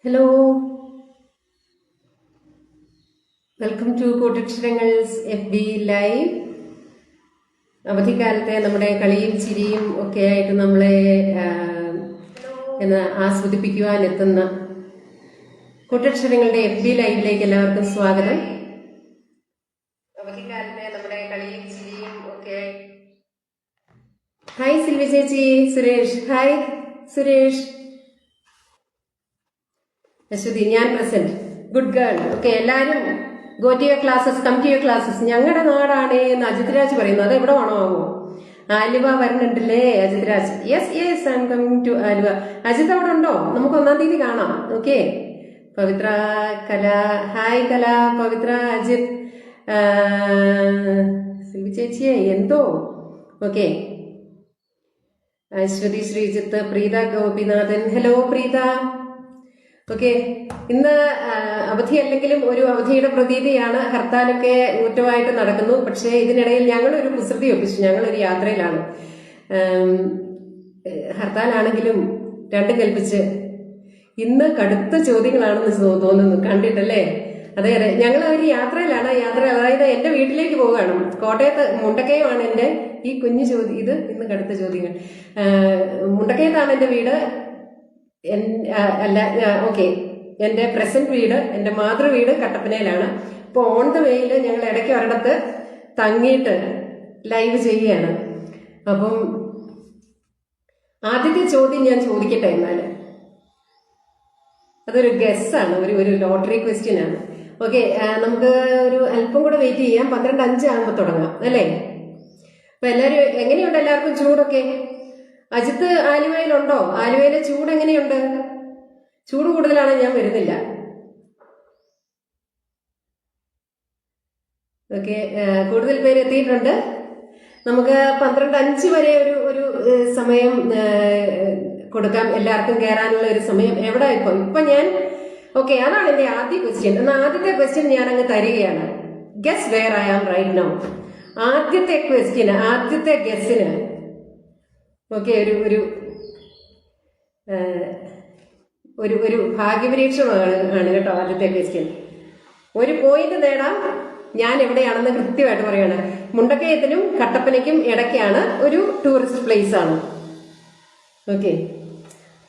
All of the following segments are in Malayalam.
ഹലോ, വെൽക്കം ടു കൂട്ടക്ഷരങ്ങൾസ് FB ലൈവ്. അവധിക്കാലത്തെ നമ്മുടെ കളിയും ചിരിയും ഒക്കെ ആയിട്ട് നമ്മളെ ആസ്വദിപ്പിക്കുവാൻ എത്തുന്ന കൂട്ടക്ഷരങ്ങളുടെ FB ലൈവിലേക്ക് എല്ലാവർക്കും സ്വാഗതം. അവധിക്കാലത്തെ നമ്മുടെ കളിയും ചിരിയും ഒക്കെ. ഹായ് സിൽവി ചേച്ചി, സുരേഷ്. ഹായ് സുരേഷ്. അശ്വതി, ഞാൻ പ്രസന്റ്. Good girl. ഓക്കെ, എല്ലാരും go to your classes, come to your classes. ഞങ്ങളുടെ നാടാണ് എന്ന് അജിത് രാജ് പറയുന്നു. അത് എവിടെ വേണോ ആവോ? ആലുവ വരുന്നുണ്ടല്ലേ Ajith Raj? Yes yes, I'm coming to Aluva. Ajith അവിടെ ഉണ്ടോ? നമുക്ക് 1-ാം തീയതി കാണാം. ഓക്കെ. പവിത്ര, കല. ഹായ് കല, പവിത്ര, അജിത്, സിൽവി ചേച്ചിയെ എന്തോ. Okay. Aswathy, Sreejith, Preetha Gopinathan. Hello Preetha. Okay, ഇന്ന് അവധിയല്ലെങ്കിലും ഒരു അവധിയുടെ പ്രതീതിയാണ്. ഹർത്താലൊക്കെ ഊറ്റമായിട്ട് നടക്കുന്നു. പക്ഷേ ഇതിനിടയിൽ ഞങ്ങളൊരു കുസൃതി ഒപ്പിച്ചു. ഞങ്ങളൊരു യാത്രയിലാണ്. ഹർത്താലാണെങ്കിലും രണ്ടും കൽപ്പിച്ച് ഇന്ന് കടുത്ത ചോദ്യങ്ങളാണെന്ന് തോന്നുന്നു കണ്ടിട്ടല്ലേ? അതെ അതെ, ഞങ്ങൾ ഒരു യാത്രയിലാണ്. അതായത് എന്റെ വീട്ടിലേക്ക് പോവുകയാണ്. കോട്ടയത്ത് മുണ്ടക്കയമാണ് എന്റെ ഈ കുഞ്ഞു ചോദ്യം. ഇത് ഇന്ന് കടുത്ത ചോദ്യങ്ങൾ. മുണ്ടക്കയത്താണ് എന്റെ വീട്. ഓക്കെ, എന്റെ പ്രസന്റ് വീട്, എന്റെ മാതൃവീട് കട്ടപ്പനയിലാണ്. ഇപ്പൊ ഓൺ ദ വേയിൽ ഞങ്ങൾ ഇടയ്ക്ക് ഒരിടത്ത് തങ്ങിയിട്ട് ലൈവ് ചെയ്യുകയാണ്. അപ്പം ആദ്യത്തെ ചോദ്യം ഞാൻ ചോദിക്കട്ടെ. എന്നാൽ അതൊരു ഗസ്സാണ്, ഒരു ലോട്ടറി ക്വസ്റ്റ്യൻ ആണ്. ഓക്കെ, നമുക്ക് ഒരു അല്പം കൂടെ വെയിറ്റ് ചെയ്യാം. 12:05 ആകുമ്പോൾ തുടങ്ങാം അല്ലേ? അപ്പൊ എല്ലാരും എങ്ങനെയുണ്ട്? എല്ലാവർക്കും ചൂടൊക്കെ? അജിത്ത് ആലുവയിലുണ്ടോ? ആലുവയിലെ ചൂട് എങ്ങനെയുണ്ട്? ചൂട് കൂടുതലാണ്, ഞാൻ വരുന്നില്ല. ഓക്കെ, കൂടുതൽ പേര് എത്തിയിട്ടുണ്ട്. നമുക്ക് 12:05 വരെ ഒരു സമയം കൊടുക്കാം, എല്ലാവർക്കും കയറാനുള്ള ഒരു സമയം. എവിടെ ഇപ്പൊ ഞാൻ ഓക്കെ, അതാണ് എന്റെ ആദ്യ ക്വസ്റ്റ്യൻ. എന്നാൽ ആദ്യത്തെ ക്വസ്റ്റ്യൻ ഞാൻ അങ്ങ് തരികയാണ്. Guess where I am right now. ആദ്യത്തെ ക്വസ്റ്റ്യന്, ആദ്യത്തെ ഗസ്സിന് ഓക്കെ, ഒരു ഭാഗ്യപരീക്ഷമാണ് കേട്ടോ ആദ്യത്തെ ക്വസ്റ്റ്യൻ. ഒരു പോയിന്റ് നേടാം. ഞാൻ എവിടെയാണെന്ന് കൃത്യമായിട്ട് പറയാണ്. മുണ്ടക്കയത്തിനും കട്ടപ്പനയ്ക്കും ഇടയ്ക്കാണ്. ഒരു ടൂറിസ്റ്റ് പ്ലേസ് ആണ്. ഓക്കെ,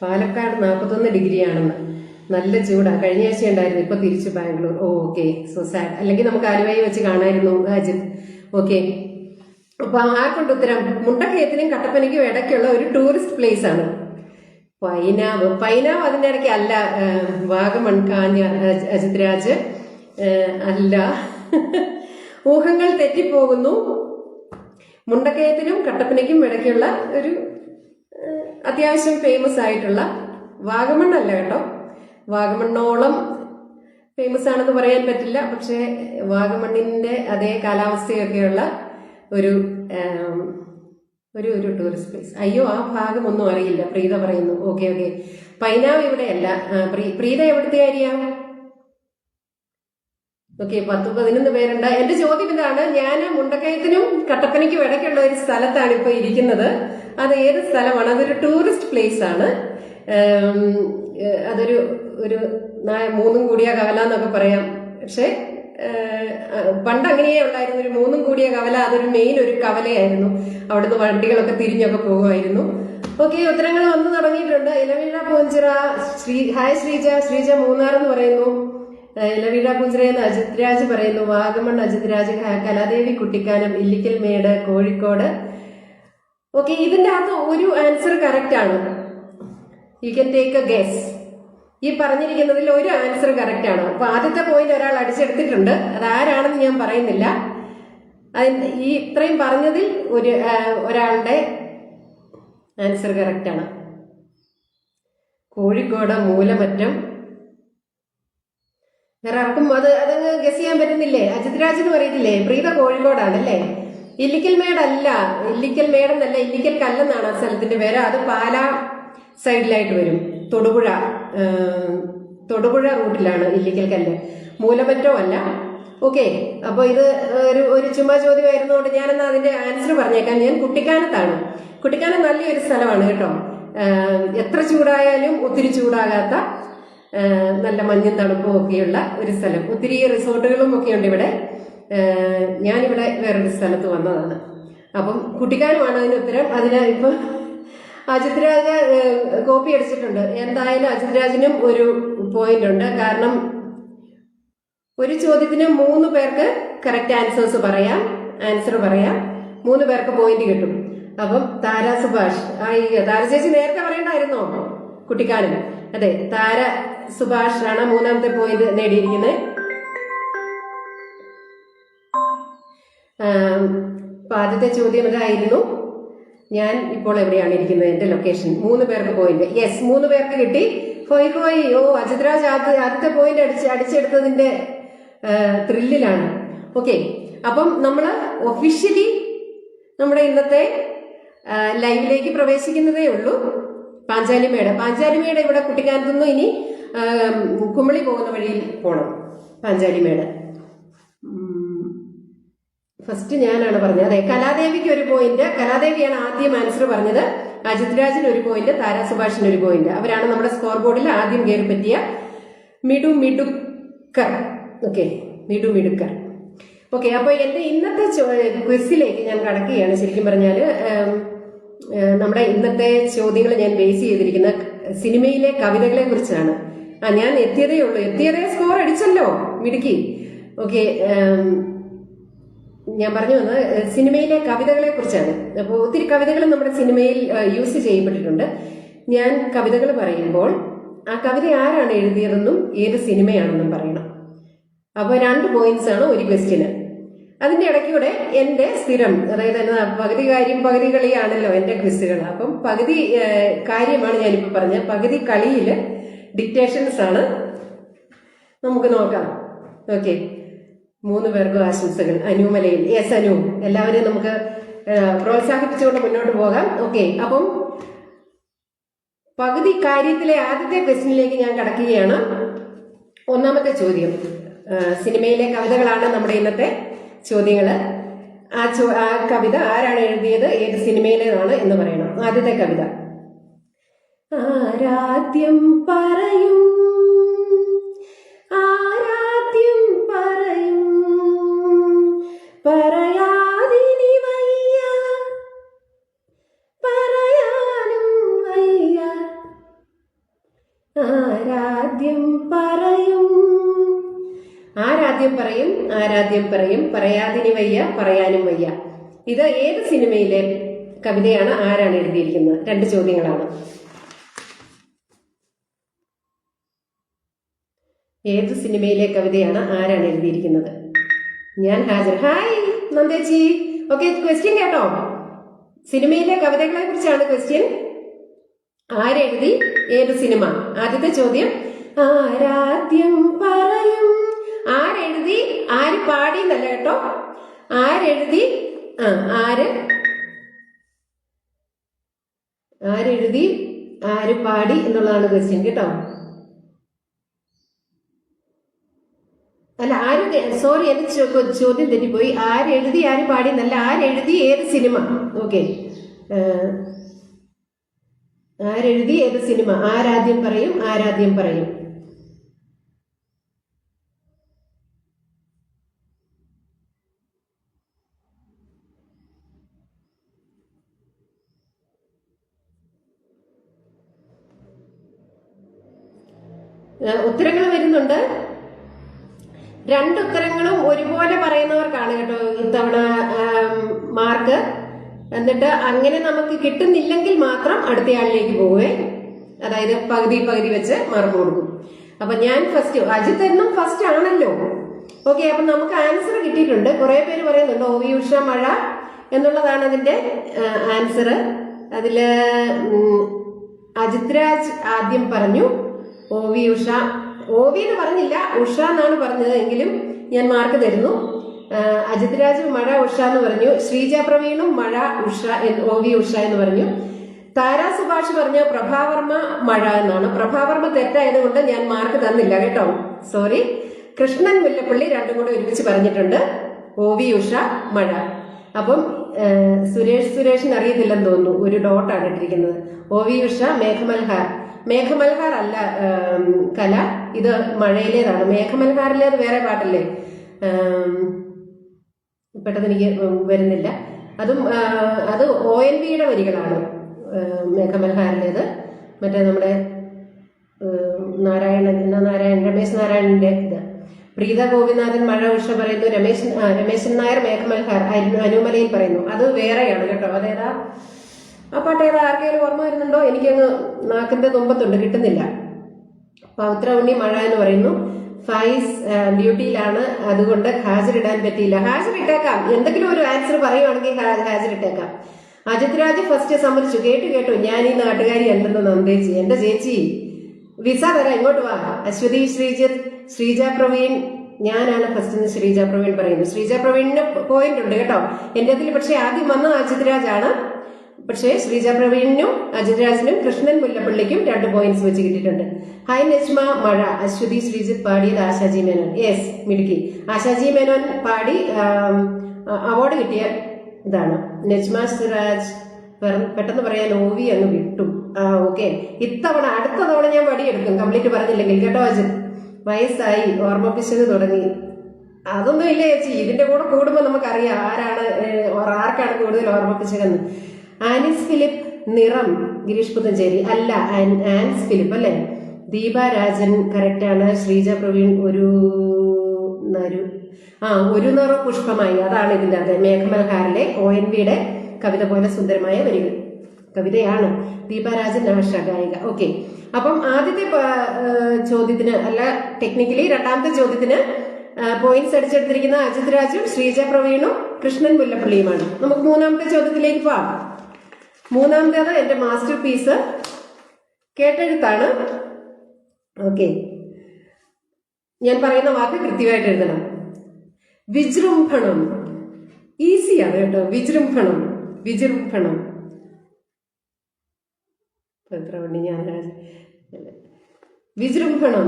പാലക്കാട് 41 ഡിഗ്രിയാണെന്ന്. നല്ല ചൂടാണ്. കഴിഞ്ഞ ആഴ്ച ഉണ്ടായിരുന്നു. ഇപ്പൊ തിരിച്ചു ബാംഗ്ലൂർ. Okay, so sad. അല്ലെങ്കിൽ നമുക്ക് ആലുവയിൽ വെച്ച് കാണായിരുന്നു അജിത്. ഓക്കെ, അപ്പൊ ആർക്കുണ്ട് ഉത്തരം? മുണ്ടക്കയത്തിനും കട്ടപ്പനയ്ക്കും ഇടയ്ക്കുള്ള ഒരു ടൂറിസ്റ്റ് പ്ലേസ് ആണ് പൈനാവ് അതിന്റെ ഇടയ്ക്ക് അല്ല. വാഗമൺ, കാഞ്ഞ. അജിത് രാജ് അല്ല. ഊഹങ്ങൾ തെറ്റിപ്പോകുന്നു. മുണ്ടക്കയത്തിനും കട്ടപ്പനയ്ക്കും ഇടയ്ക്കുള്ള ഒരു അത്യാവശ്യം ഫേമസ് ആയിട്ടുള്ള വാഗമൺ അല്ല കേട്ടോ. വാഗമണ്ണോളം ഫേമസ് ആണെന്ന് പറയാൻ പറ്റില്ല. പക്ഷെ വാഗമണ്ണിന്റെ അതേ കാലാവസ്ഥയൊക്കെയുള്ള ഒരു ടൂറിസ്റ്റ് പ്ലേസ്. അയ്യോ, ആ ഭാഗം ഒന്നും അറിയില്ല. പ്രീത പറയുന്നു. ഓക്കെ ഓക്കെ, പൈനാവ് ഇവിടെയല്ല. പ്രീത എവിടുത്തെ ഏരിയ? ഓക്കെ, 10-11 പേരുണ്ട്. എന്റെ ചോദ്യം ഇതാണ്. ഞാൻ മുണ്ടക്കയത്തിനും കട്ടപ്പനയ്ക്കും ഇടയ്ക്കുള്ള ഒരു സ്ഥലത്താണ് ഇപ്പൊ ഇരിക്കുന്നത്. അത് ഏത് സ്ഥലമാണ്? അതൊരു ടൂറിസ്റ്റ് പ്ലേസ് ആണ്. അതൊരു 3 കൂടിയ കവല എന്നൊക്കെ പറയാം. പക്ഷെ പണ്ട് അങ്ങനെയേ ഉള്ളായിരുന്നു. ഒരു 3 കൂടിയ കവല. അതൊരു മെയിൻ ഒരു കവലയായിരുന്നു. അവിടുന്ന് വണ്ടികളൊക്കെ തിരിഞ്ഞൊക്കെ പോകുമായിരുന്നു. ഓക്കെ, ഉത്തരങ്ങൾ വന്നു തുടങ്ങിയിട്ടുണ്ട്. ഇലവീഴ പൂഞ്ചിറ. ഹായ് ശ്രീജ മൂന്നാർ എന്ന് പറയുന്നു. ഇലവീഴ പൂഞ്ചിറ എന്ന് അജിത് രാജ് പറയുന്നു. വാഗമൺ അജിത് രാജ്. കലാദേവി കുട്ടിക്കാനം, ഇല്ലിക്കൽ മേട്, കോഴിക്കോട്. ഓക്കെ, ഇതിന്റെ അകത്ത് ഒരു ആൻസർ കറക്റ്റ് ആണ്. You can take A guess. ഈ പറഞ്ഞിരിക്കുന്നതിൽ ഒരു ആൻസർ കറക്റ്റ് ആണ്. അപ്പൊ ആദ്യത്തെ പോയിന്റ് ഒരാൾ അടിച്ചെടുത്തിട്ടുണ്ട്. അതാരാണെന്ന് ഞാൻ പറയുന്നില്ല. ഈ ഇത്രയും പറഞ്ഞതിൽ ഒരാളുടെ ആൻസർ കറക്റ്റ് ആണ്. കോഴിക്കോട് മൂലമറ്റം. വേറെ ആർക്കും അതങ്ങ് ഗസ് ചെയ്യാൻ പറ്റുന്നില്ലേ? അജിത് രാജ് എന്ന് പറയത്തില്ലേ? പ്രീത കോഴിക്കോടാണല്ലേ? ഇല്ലിക്കൽ മേടല്ല. ഇല്ലിക്കൽ മേടെന്നല്ല, ഇല്ലിക്കൽ കല്ലെന്നാണ് ആ സ്ഥലത്തിന്റെ പേര്. അത് പാലാ സൈഡിലായിട്ട് വരും. തൊടുപുഴ റൂട്ടിലാണ് ഇല്ലിക്കൽ കല്ല്. മൂലമറ്റവും അല്ല. ഓക്കെ, അപ്പൊ ഇത് ഒരു ചുമ്മാ ചോദ്യമായിരുന്നതുകൊണ്ട് ഞാനെന്നാ അതിന്റെ ആൻസർ പറഞ്ഞേക്കാം. ഞാൻ കുട്ടിക്കാനത്താണ്. കുട്ടിക്കാനം നല്ലൊരു സ്ഥലമാണ് കേട്ടോ. എത്ര ചൂടായാലും ഒത്തിരി ചൂടാകാത്ത നല്ല മഞ്ഞും തണുപ്പും ഒക്കെയുള്ള ഒരു സ്ഥലം. ഒത്തിരി റിസോർട്ടുകളും ഒക്കെ ഉണ്ട് ഇവിടെ. ഞാനിവിടെ വേറൊരു സ്ഥലത്ത് വന്നതാണ്. അപ്പം കുട്ടിക്കാനമാണ് അതിന് ഉത്തരം. അതിന് ഇപ്പം അജിത് രാജ് കോപ്പി അടിച്ചിട്ടുണ്ട്. എന്തായാലും അജിത് രാജിനും ഒരു പോയിന്റ് ഉണ്ട്. കാരണം ഒരു ചോദ്യത്തിന് 3 പേർക്ക് കറക്റ്റ് ആൻസർ പറയാം. 3 പേർക്ക് പോയിന്റ് കിട്ടും. അപ്പം താര സുഭാഷ്, താര ചേച്ചി നേരത്തെ പറയണ്ടായിരുന്നോ കുട്ടിക്കാനം? അതെ, താര സുഭാഷ് ആണ് 3ാമത്തെ പോയിന്റ് നേടിയിരിക്കുന്നത്. ആദ്യത്തെ ചോദ്യം ഇതായിരുന്നു, ഞാൻ ഇപ്പോൾ എവിടെയാണ് ഇരിക്കുന്നത്, എന്റെ ലൊക്കേഷൻ. 3 പേർക്ക് പോയിന്റ്. യെസ്, 3 പേർക്ക് കിട്ടി. ഹോയ്. അജിത് രാജ് ആദ്യത്തെ പോയിന്റ് അടിച്ചെടുത്തതിന്റെ ത്രില്ലിലാണ്. ഓക്കെ, അപ്പം നമ്മള് ഒഫീഷ്യലി നമ്മുടെ ഇന്നത്തെ ലൈവിലേക്ക് പ്രവേശിക്കുന്നതേ ഉള്ളൂ. പാഞ്ചാലിമേട് ഇവിടെ കുട്ടിക്കാനത്തു നിന്ന് ഇനി കുമളി പോകുന്ന വഴിയിൽ പോണം. പാഞ്ചാലിമേട് ഫസ്റ്റ് ഞാനാണ് പറഞ്ഞത്. അതെ, കലാദേവിക്ക് ഒരു പോയിന്റ്. കലാദേവിയാണ് ആദ്യം ആൻസർ പറഞ്ഞത്. അജിത് രാജിന് ഒരു പോയിന്റ്, താര സുഭാഷിന് ഒരു പോയിന്റ്. അവരാണ് നമ്മുടെ സ്കോർ ബോർഡിൽ ആദ്യം കയറി പറ്റിയ മിടുക്കർ. ഓക്കെ, മിടുക്കർ. ഓക്കെ, അപ്പോൾ എന്റെ ഇന്നത്തെ ക്വിസിലേക്ക് ഞാൻ കടക്കുകയാണ്. ശരിക്കും പറഞ്ഞാല് നമ്മുടെ ഇന്നത്തെ ചോദ്യങ്ങൾ ഞാൻ ബേസ് ചെയ്തിരിക്കുന്ന സിനിമയിലെ കവിതകളെ കുറിച്ചാണ്. ഞാൻ എത്തിയതേ സ്കോർ അടിച്ചല്ലോ, മിടുക്കി. ഓക്കെ, ഞാൻ പറഞ്ഞു വന്നത് സിനിമയിലെ കവിതകളെ കുറിച്ചാണ്. അപ്പോൾ ഒത്തിരി കവിതകൾ നമ്മുടെ സിനിമയിൽ യൂസ് ചെയ്യപ്പെട്ടിട്ടുണ്ട്. ഞാൻ കവിതകൾ പറയുമ്പോൾ ആ കവിത ആരാണ് എഴുതിയതെന്നും ഏത് സിനിമയാണെന്നും പറയണം. അപ്പോൾ 2 പോയിന്റ്സ് ആണ് ഒരു ക്വസ്റ്റ്യന്. അതിന്റെ ഇടയ്ക്കൂടെ എന്റെ സ്ഥിരം, അതായത് പകുതി കാര്യം പകുതി കളിയാണല്ലോ എന്റെ ക്വിസുകൾ. അപ്പം പകുതി കാര്യമാണ് ഞാനിപ്പോ പറഞ്ഞത്. പകുതി കളിയില് ഡിക്റ്റേഷൻസ് ആണ്. നമുക്ക് നോക്കാം. ഓക്കെ, 3 പേർക്കും ആശംസകൾ. അനുമലയിൽ. യെസ് അനു, എല്ലാവരെയും നമുക്ക് പ്രോത്സാഹിപ്പിച്ചുകൊണ്ട് മുന്നോട്ട് പോകാം. ഓക്കെ, അപ്പം പകുതി കാര്യത്തിലെ ആദ്യത്തെ ക്വസ്റ്റ്യനിലേക്ക് ഞാൻ കടക്കുകയാണ്. 1ാമത്തെ ചോദ്യം, സിനിമയിലെ കവിതകളാണ് നമ്മുടെ ഇന്നത്തെ ചോദ്യങ്ങള്. ആ കവിത ആരാണ് എഴുതിയത്, ഏത് സിനിമയിലേതാണ് എന്ന് പറയണം. ആദ്യത്തെ കവിത, ആരാദ്യം പറയും പറയാതിനി വയ്യ പറയാനും വയ്യ, ആരാദ്യം പറയും പറയാതിനി വയ്യ പറയാനും വയ്യ. ഇത് ഏത് സിനിമയിലെ കവിതയാണ്, ആരാണ് എഴുതിയിരിക്കുന്നത്? 2 ചോദ്യങ്ങളാണ്. ഏത് സിനിമയിലെ കവിതയാണ്, ആരാണ് എഴുതിയിരിക്കുന്നത്? ഞാൻ ഹാജർ. ഹായ് നന്ദേച്ചി. ഓക്കെ, ക്വസ്റ്റ്യൻ കേട്ടോ. സിനിമയിലെ കവിതകളെ കുറിച്ചാണ് ക്വസ്റ്റ്യൻ. ആരെഴുതി, ഏത് സിനിമ? ആദ്യത്തെ ചോദ്യം ആരാദ്യം പറയും. ആരെഴുതി, ആര് പാടി എന്നല്ല കേട്ടോ. ആരെഴുതി, ആരെഴുതി ആര് പാടി എന്നുള്ളതാണ് ക്വസ്റ്റ്യൻ കേട്ടോ. അല്ല, സോറി, എന്റെ ചോദ്യം തെറ്റിപ്പോയി. ആരെഴുതി ആര് പാടി എന്നല്ല, ആരെഴുതി ഏത് സിനിമ. ഓക്കെ, ആരെഴുതി ഏത് സിനിമ, ആരാദ്യം പറയും. ഉത്തരങ്ങൾ വരുന്നുണ്ട്. 2 ഉത്തരങ്ങളും ഒരുപോലെ പറയുന്നവർക്കാണ് കേട്ടോ ഇത്തവണ മാർക്ക്. എന്നിട്ട് അങ്ങനെ നമുക്ക് കിട്ടുന്നില്ലെങ്കിൽ മാത്രം അടുത്തയാളിലേക്ക് പോവേ. അതായത് പകുതി വെച്ച് മാർക്ക് കൊടുക്കും. അപ്പൊ ഞാൻ ഫസ്റ്റ്, അജിത്ത് എന്നും ഫസ്റ്റ് ആണല്ലോ. ഓക്കെ, അപ്പൊ നമുക്ക് ആൻസർ കിട്ടിയിട്ടുണ്ട്. കുറെ പേര് പറയുന്നുണ്ട് OV ഉഷ മഴ എന്നുള്ളതാണ് അതിന്റെ ആൻസർ. അതില് അജിത് രാജ് ആദ്യം പറഞ്ഞു OV ഉഷ. OV എന്ന് പറഞ്ഞില്ല, ഉഷ എന്നാണ് പറഞ്ഞത്. എങ്കിലും ഞാൻ മാർക്ക് തരുന്നു. അജിത് രാജ് മഴ ഉഷ എന്ന് പറഞ്ഞു. ശ്രീജ പ്രവീണും മഴ ഉഷ OV ഉഷ എന്ന് പറഞ്ഞു. താര സുഭാഷ് പറഞ്ഞു പ്രഭാവർമ്മ മഴ എന്നാണ്. പ്രഭാവർമ്മ തെറ്റായത് കൊണ്ട് ഞാൻ മാർക്ക് തന്നില്ല കേട്ടോ, സോറി. കൃഷ്ണൻ മുല്ലപ്പള്ളി 2 കൂടെ ഒരുമിച്ച് പറഞ്ഞിട്ടുണ്ട് OV ഉഷ മഴ. അപ്പം സുരേഷിന് അറിയത്തില്ലെന്ന് തോന്നുന്നു, ഒരു ഡോട്ടാണ് ഇട്ടിരിക്കുന്നത്. OV ഉഷ മേഘമൽഹാർ മേഘമൽഹാർ അല്ല കല, ഇത് മഴയിലേതാണ്. മേഘമൽഹാറിലേത് വേറെ പാട്ടല്ലേ, പെട്ടെന്ന് എനിക്ക് വരുന്നില്ല. അത് ONVയുടെ വരികളാണ് മേഘമൽഹാറിലേത്. മറ്റേ നമ്മുടെ രമേശ് നാരായണന്റെ ഇത്. പ്രീത ഗോപിനാഥൻ മഴ ഉഷ പറയുന്നു, രമേശൻ നായർ മേഘമൽഹാർ അനുമലയിൽ പറയുന്നു. അത് വേറെയാണ് കേട്ടോ. അതേതാ ആ പാട്ട് ഏതാ, ആർക്കെങ്കിലും ഓർമ്മ വരുന്നുണ്ടോ? എനിക്കങ്ങ് നാക്കിന്റെ തുമ്പത്തുണ്ട്, കിട്ടുന്നില്ല. പവിത്ര ഉണ്ണി മഴ എന്ന് പറയുന്നു. ഫൈസ് ഡ്യൂട്ടിയിലാണ്, അതുകൊണ്ട് ഹാജറിടാൻ പറ്റിയില്ല. ഹാജറിട്ടേക്കാം, എന്തെങ്കിലും ഒരു ആൻസർ പറയുവാണെങ്കിൽ ഹാജറിട്ടേക്കാം. അജിത് രാജ് ഫസ്റ്റ് സമ്മതിച്ചു. കേട്ടു, ഞാൻ ഈ നാട്ടുകാരി അല്ലെന്ന് നന്ദേച്ചി. എന്റെ ചേച്ചി വിസ തരാം, ഇങ്ങോട്ട് വാ. അശ്വതി ശ്രീജിത്ത്, ശ്രീജ പ്രവീൺ, ഞാനാണ് ഫസ്റ്റ് ശ്രീജ പ്രവീൺ പറയുന്നു. ശ്രീജ പ്രവീണിന് പോയിന്റ് ഉണ്ട് കേട്ടോ എന്റെ അതിൽ. പക്ഷെ ആദ്യം വന്നത് അജിത് രാജാണ്. പക്ഷേ ശ്രീജ പ്രവീണിനും അജിത് രാജിനും കൃഷ്ണൻ മുല്ലപ്പള്ളിക്കും 2 പോയിന്റ്സ് വെച്ച് കിട്ടിയിട്ടുണ്ട്. ഹായ് നജ്മ മഴ, അശ്വതി ശ്രീജിത്ത് പാടിയത് ആശാജി മേനോൻ. യെസ്, മിടുക്കി. ആശാജി മേനോൻ പാടി അവാർഡ് കിട്ടിയ ഇതാണ്. നജ്മ സിറാജ് പെട്ടെന്ന് പറയാൻ OV അങ്ങ് വിട്ടു. ഓക്കെ, അടുത്ത തവണ ഞാൻ വടിയെടുക്കും കംപ്ലീറ്റ് പറഞ്ഞില്ലെങ്കിൽ കേട്ടോ. അജിത് വയസ്സായി, ഓർമ്മിപ്പിച്ചത് തുടങ്ങി. അതൊന്നും ഇല്ല ചേച്ചി, ഇതിന്റെ കൂടെ കൂടുമ്പോൾ നമുക്കറിയാം ആർക്കാണ് കൂടുതൽ ഓർമ്മിപ്പിച്ചതെന്ന്. ആനിസ് ഫിലിപ്പ് നിറം, ഗിരീഷ് പുത്തഞ്ചേരി അല്ല, ആൻസ് ഫിലിപ്പ് അല്ലേ. ദീപ രാജൻ കറക്റ്റാണ്. ശ്രീജ പ്രവീൺ ഒരു നറു പുഷ്പമായി, അതാണ് ഇതിന്റെ അകത്ത്. മേഘമൽഹാറിലെ ONVയുടെ കവിത പോലെ സുന്ദരമായ വരികൾ, കവിതയാണ്. ദീപരാജൻ ആശ ഗായിക. ഓക്കെ, അപ്പം ആദ്യത്തെ ചോദ്യത്തിന് അല്ല, ടെക്നിക്കലി രണ്ടാമത്തെ ചോദ്യത്തിന് പോയിന്റ്സ് അടിച്ചെടുത്തിരിക്കുന്ന അജിത് രാജും ശ്രീജ പ്രവീണും കൃഷ്ണൻ മുല്ലപ്പള്ളിയുമാണ്. നമുക്ക് മൂന്നാമത്തെ ചോദ്യത്തിലേക്ക് പോവാം. മൂന്നാമത്തേത് എന്റെ മാസ്റ്റർ പീസ്, കേട്ടെഴുത്താണ്. ഓക്കെ, ഞാൻ പറയുന്ന വാക്ക് കൃത്യമായിട്ട് എഴുതണം. വിജൃംഭണം, ഈസിയാണ് കേട്ടോ. വിജൃംഭണം. വിജൃംഭണം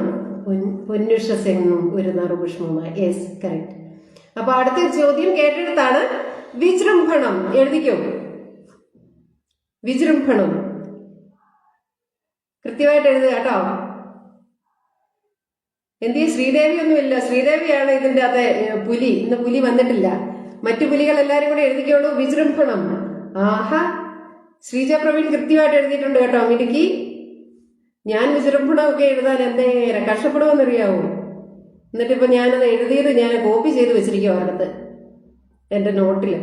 പൊന്നുഷസെങ്ങും ഒരു നറുപുഷ്പമായി. Yes, correct. അപ്പൊ അടുത്ത ചോദ്യം കേട്ടെടുത്താണ്. വിജൃംഭണം എഴുതിക്കോ. വിജൃംഭണം കൃത്യമായിട്ട് എഴുതുക കേട്ടോ. എന്തിയെ ശ്രീദേവി ഒന്നുമില്ല, ശ്രീദേവിയാണ് ഇതിന്റെ അതെ പുലി. ഇന്ന് പുലി വന്നിട്ടില്ല. മറ്റു പുലികൾ എല്ലാരും കൂടെ എഴുതിക്കോളൂ. വിജൃംഭണം. ആഹാ, ശ്രീജ പ്രവീൺ കൃത്യമായിട്ട് എഴുതിയിട്ടുണ്ട് കേട്ടോ, മിടുക്കി. ഞാൻ വിജൃംഭണം ഒക്കെ എഴുതാൻ എന്തേരം കഷ്ടപ്പെടുമെന്നറിയാവോ. എന്നിട്ടിപ്പോ ഞാനത് എഴുതിയത് ഞാൻ കോപ്പി ചെയ്ത് വെച്ചിരിക്കും അവരുടെ എന്റെ നോട്ടില്.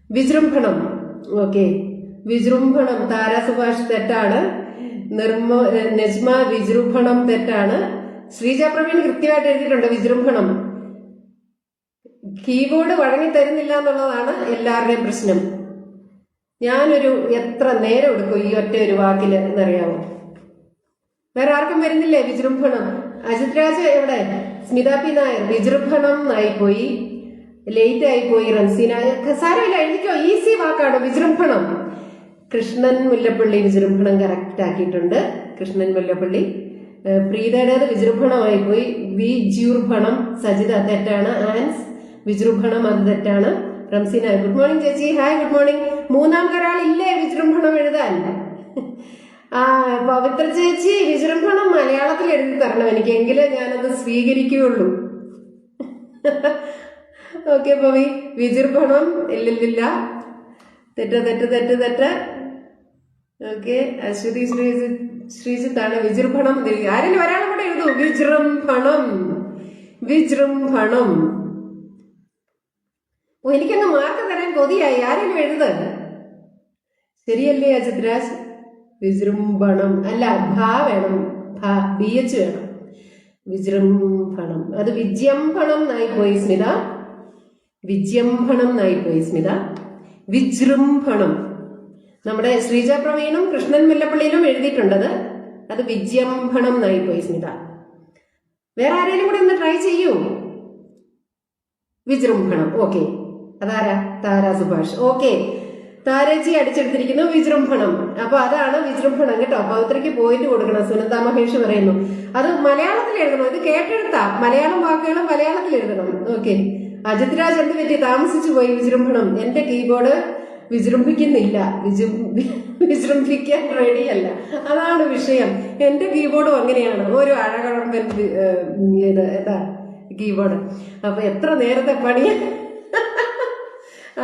വിജൃംഭണം. ഓക്കെ, വിജൃംഭണം. താര സുഭാഷ് തെറ്റാണ്. നജ്മ വിജൃംഭണം തെറ്റാണ്. ശ്രീജ പ്രവീൺ കൃത്യമായിട്ട് എഴുതിയിട്ടുണ്ട് വിജൃംഭണം. കീബോർഡ് വഴങ്ങി തരുന്നില്ല എന്നുള്ളതാണ് എല്ലാവരുടെയും പ്രശ്നം. ഞാനൊരു എത്ര നേരം എടുക്കും ഈ ഒറ്റ ഒരു വാക്കില് എന്നറിയാമോ. വേറെ ആർക്കും വരുന്നില്ലേ വിജൃംഭണം? അജിത് രാജ് എവിടെ? സ്മിത പി നായർ വിജൃംഭണം ആയിപ്പോയി, ലേറ്റ് ആയിപ്പോയി. റംസീന സാരമില്ല, എഴുതിക്കോ, ഈസി വാക്കാണ് വിജൃംഭണം. കൃഷ്ണൻ മുല്ലപ്പള്ളി വിജൃംഭണം കറക്റ്റ് ആക്കിയിട്ടുണ്ട്. കൃഷ്ണൻ മുല്ലപ്പള്ളി. പ്രീതയുടേത് വിജൃംഭണമായി പോയി. വിജൃംഭണം. സജിത തെറ്റാണ്. ആൻസ് വിജൃംഭണം അത് തെറ്റാണ്. റംസീന ഗുഡ് മോർണിംഗ് ചേച്ചി. Hi, good morning. മൂന്നാമതൊരാൾ ഇല്ലേ വിജൃംഭണം എഴുതാൻ? പവിത്ര ചേച്ചി വിജൃംഭണം മലയാളത്തിൽ എഴുതി തരണം എനിക്ക്, എങ്കിലേ ഞാനത് സ്വീകരിക്കുകയുള്ളൂ. ഓക്കെ പവി, വിജൃംഭണം ഇല്ലില്ല. തെറ്റ്. ഓക്കെ, അശ്വതി ശ്രീജിത്താണ്. വിജൃംഭണം. ആരെങ്കിലും ഒരാളും കൂടെ എഴുതൂ. വിജൃംഭണം. ഓ, എനിക്കങ്ങ് മാർക്ക് തരാൻ കൊതിയായി. ആരെങ്കിലും എഴുത്. ശരിയല്ലേ അജിത് രാജ്? വിജൃംഭണം അല്ല, ഭ വേണം. BH വേണം. വിജൃംഭണം. അത് വിജൃംഭണം എന്നായിപ്പോയി സ്മിത. വിജൃംഭണം. നമ്മുടെ ശ്രീജ പ്രവീണും കൃഷ്ണൻ മുല്ലപ്പള്ളിയിലും എഴുതിയിട്ടുണ്ടത്. അത് വിജൃംഭണം എന്നായിപ്പോയി സ്മിത. വേറെ ആരെങ്കിലും കൂടെ ഒന്ന് ട്രൈ ചെയ്യൂ. വിജൃംഭണം. ഓക്കെ, അതാരാ? താര സുഭാഷ്. ഓക്കെ, താരജി അടിച്ചെടുത്തിരിക്കുന്നു വിജൃംഭണം. അപ്പൊ അതാണ് വിജൃംഭണം കേട്ടോ. പവിത്രയ്ക്ക് പോയിന്റ് കൊടുക്കണം. സുനന്ദ മഹേഷ് പറയുന്നു അത് മലയാളത്തിൽ എഴുതണം. ഇത് കേട്ടെടുത്താ മലയാളം വാക്കുകളും മലയാളത്തിൽ എഴുതണം. ഓക്കെ, അജിത് രാജ് എന്ത് പറ്റി? താമസിച്ചു പോയി. വിജൃംഭണം. എന്റെ കീബോർഡ് വിജൃംഭിക്കുന്നില്ല, വിജൃംഭിക്കാൻ റെഡിയല്ല. അതാണ് വിഷയം. എന്റെ കീബോർഡും അങ്ങനെയാണ്, ഒരു അഴകഴമ്പൻ എന്താ കീബോർഡ്. അപ്പൊ എത്ര നേരത്തെ പണിയ.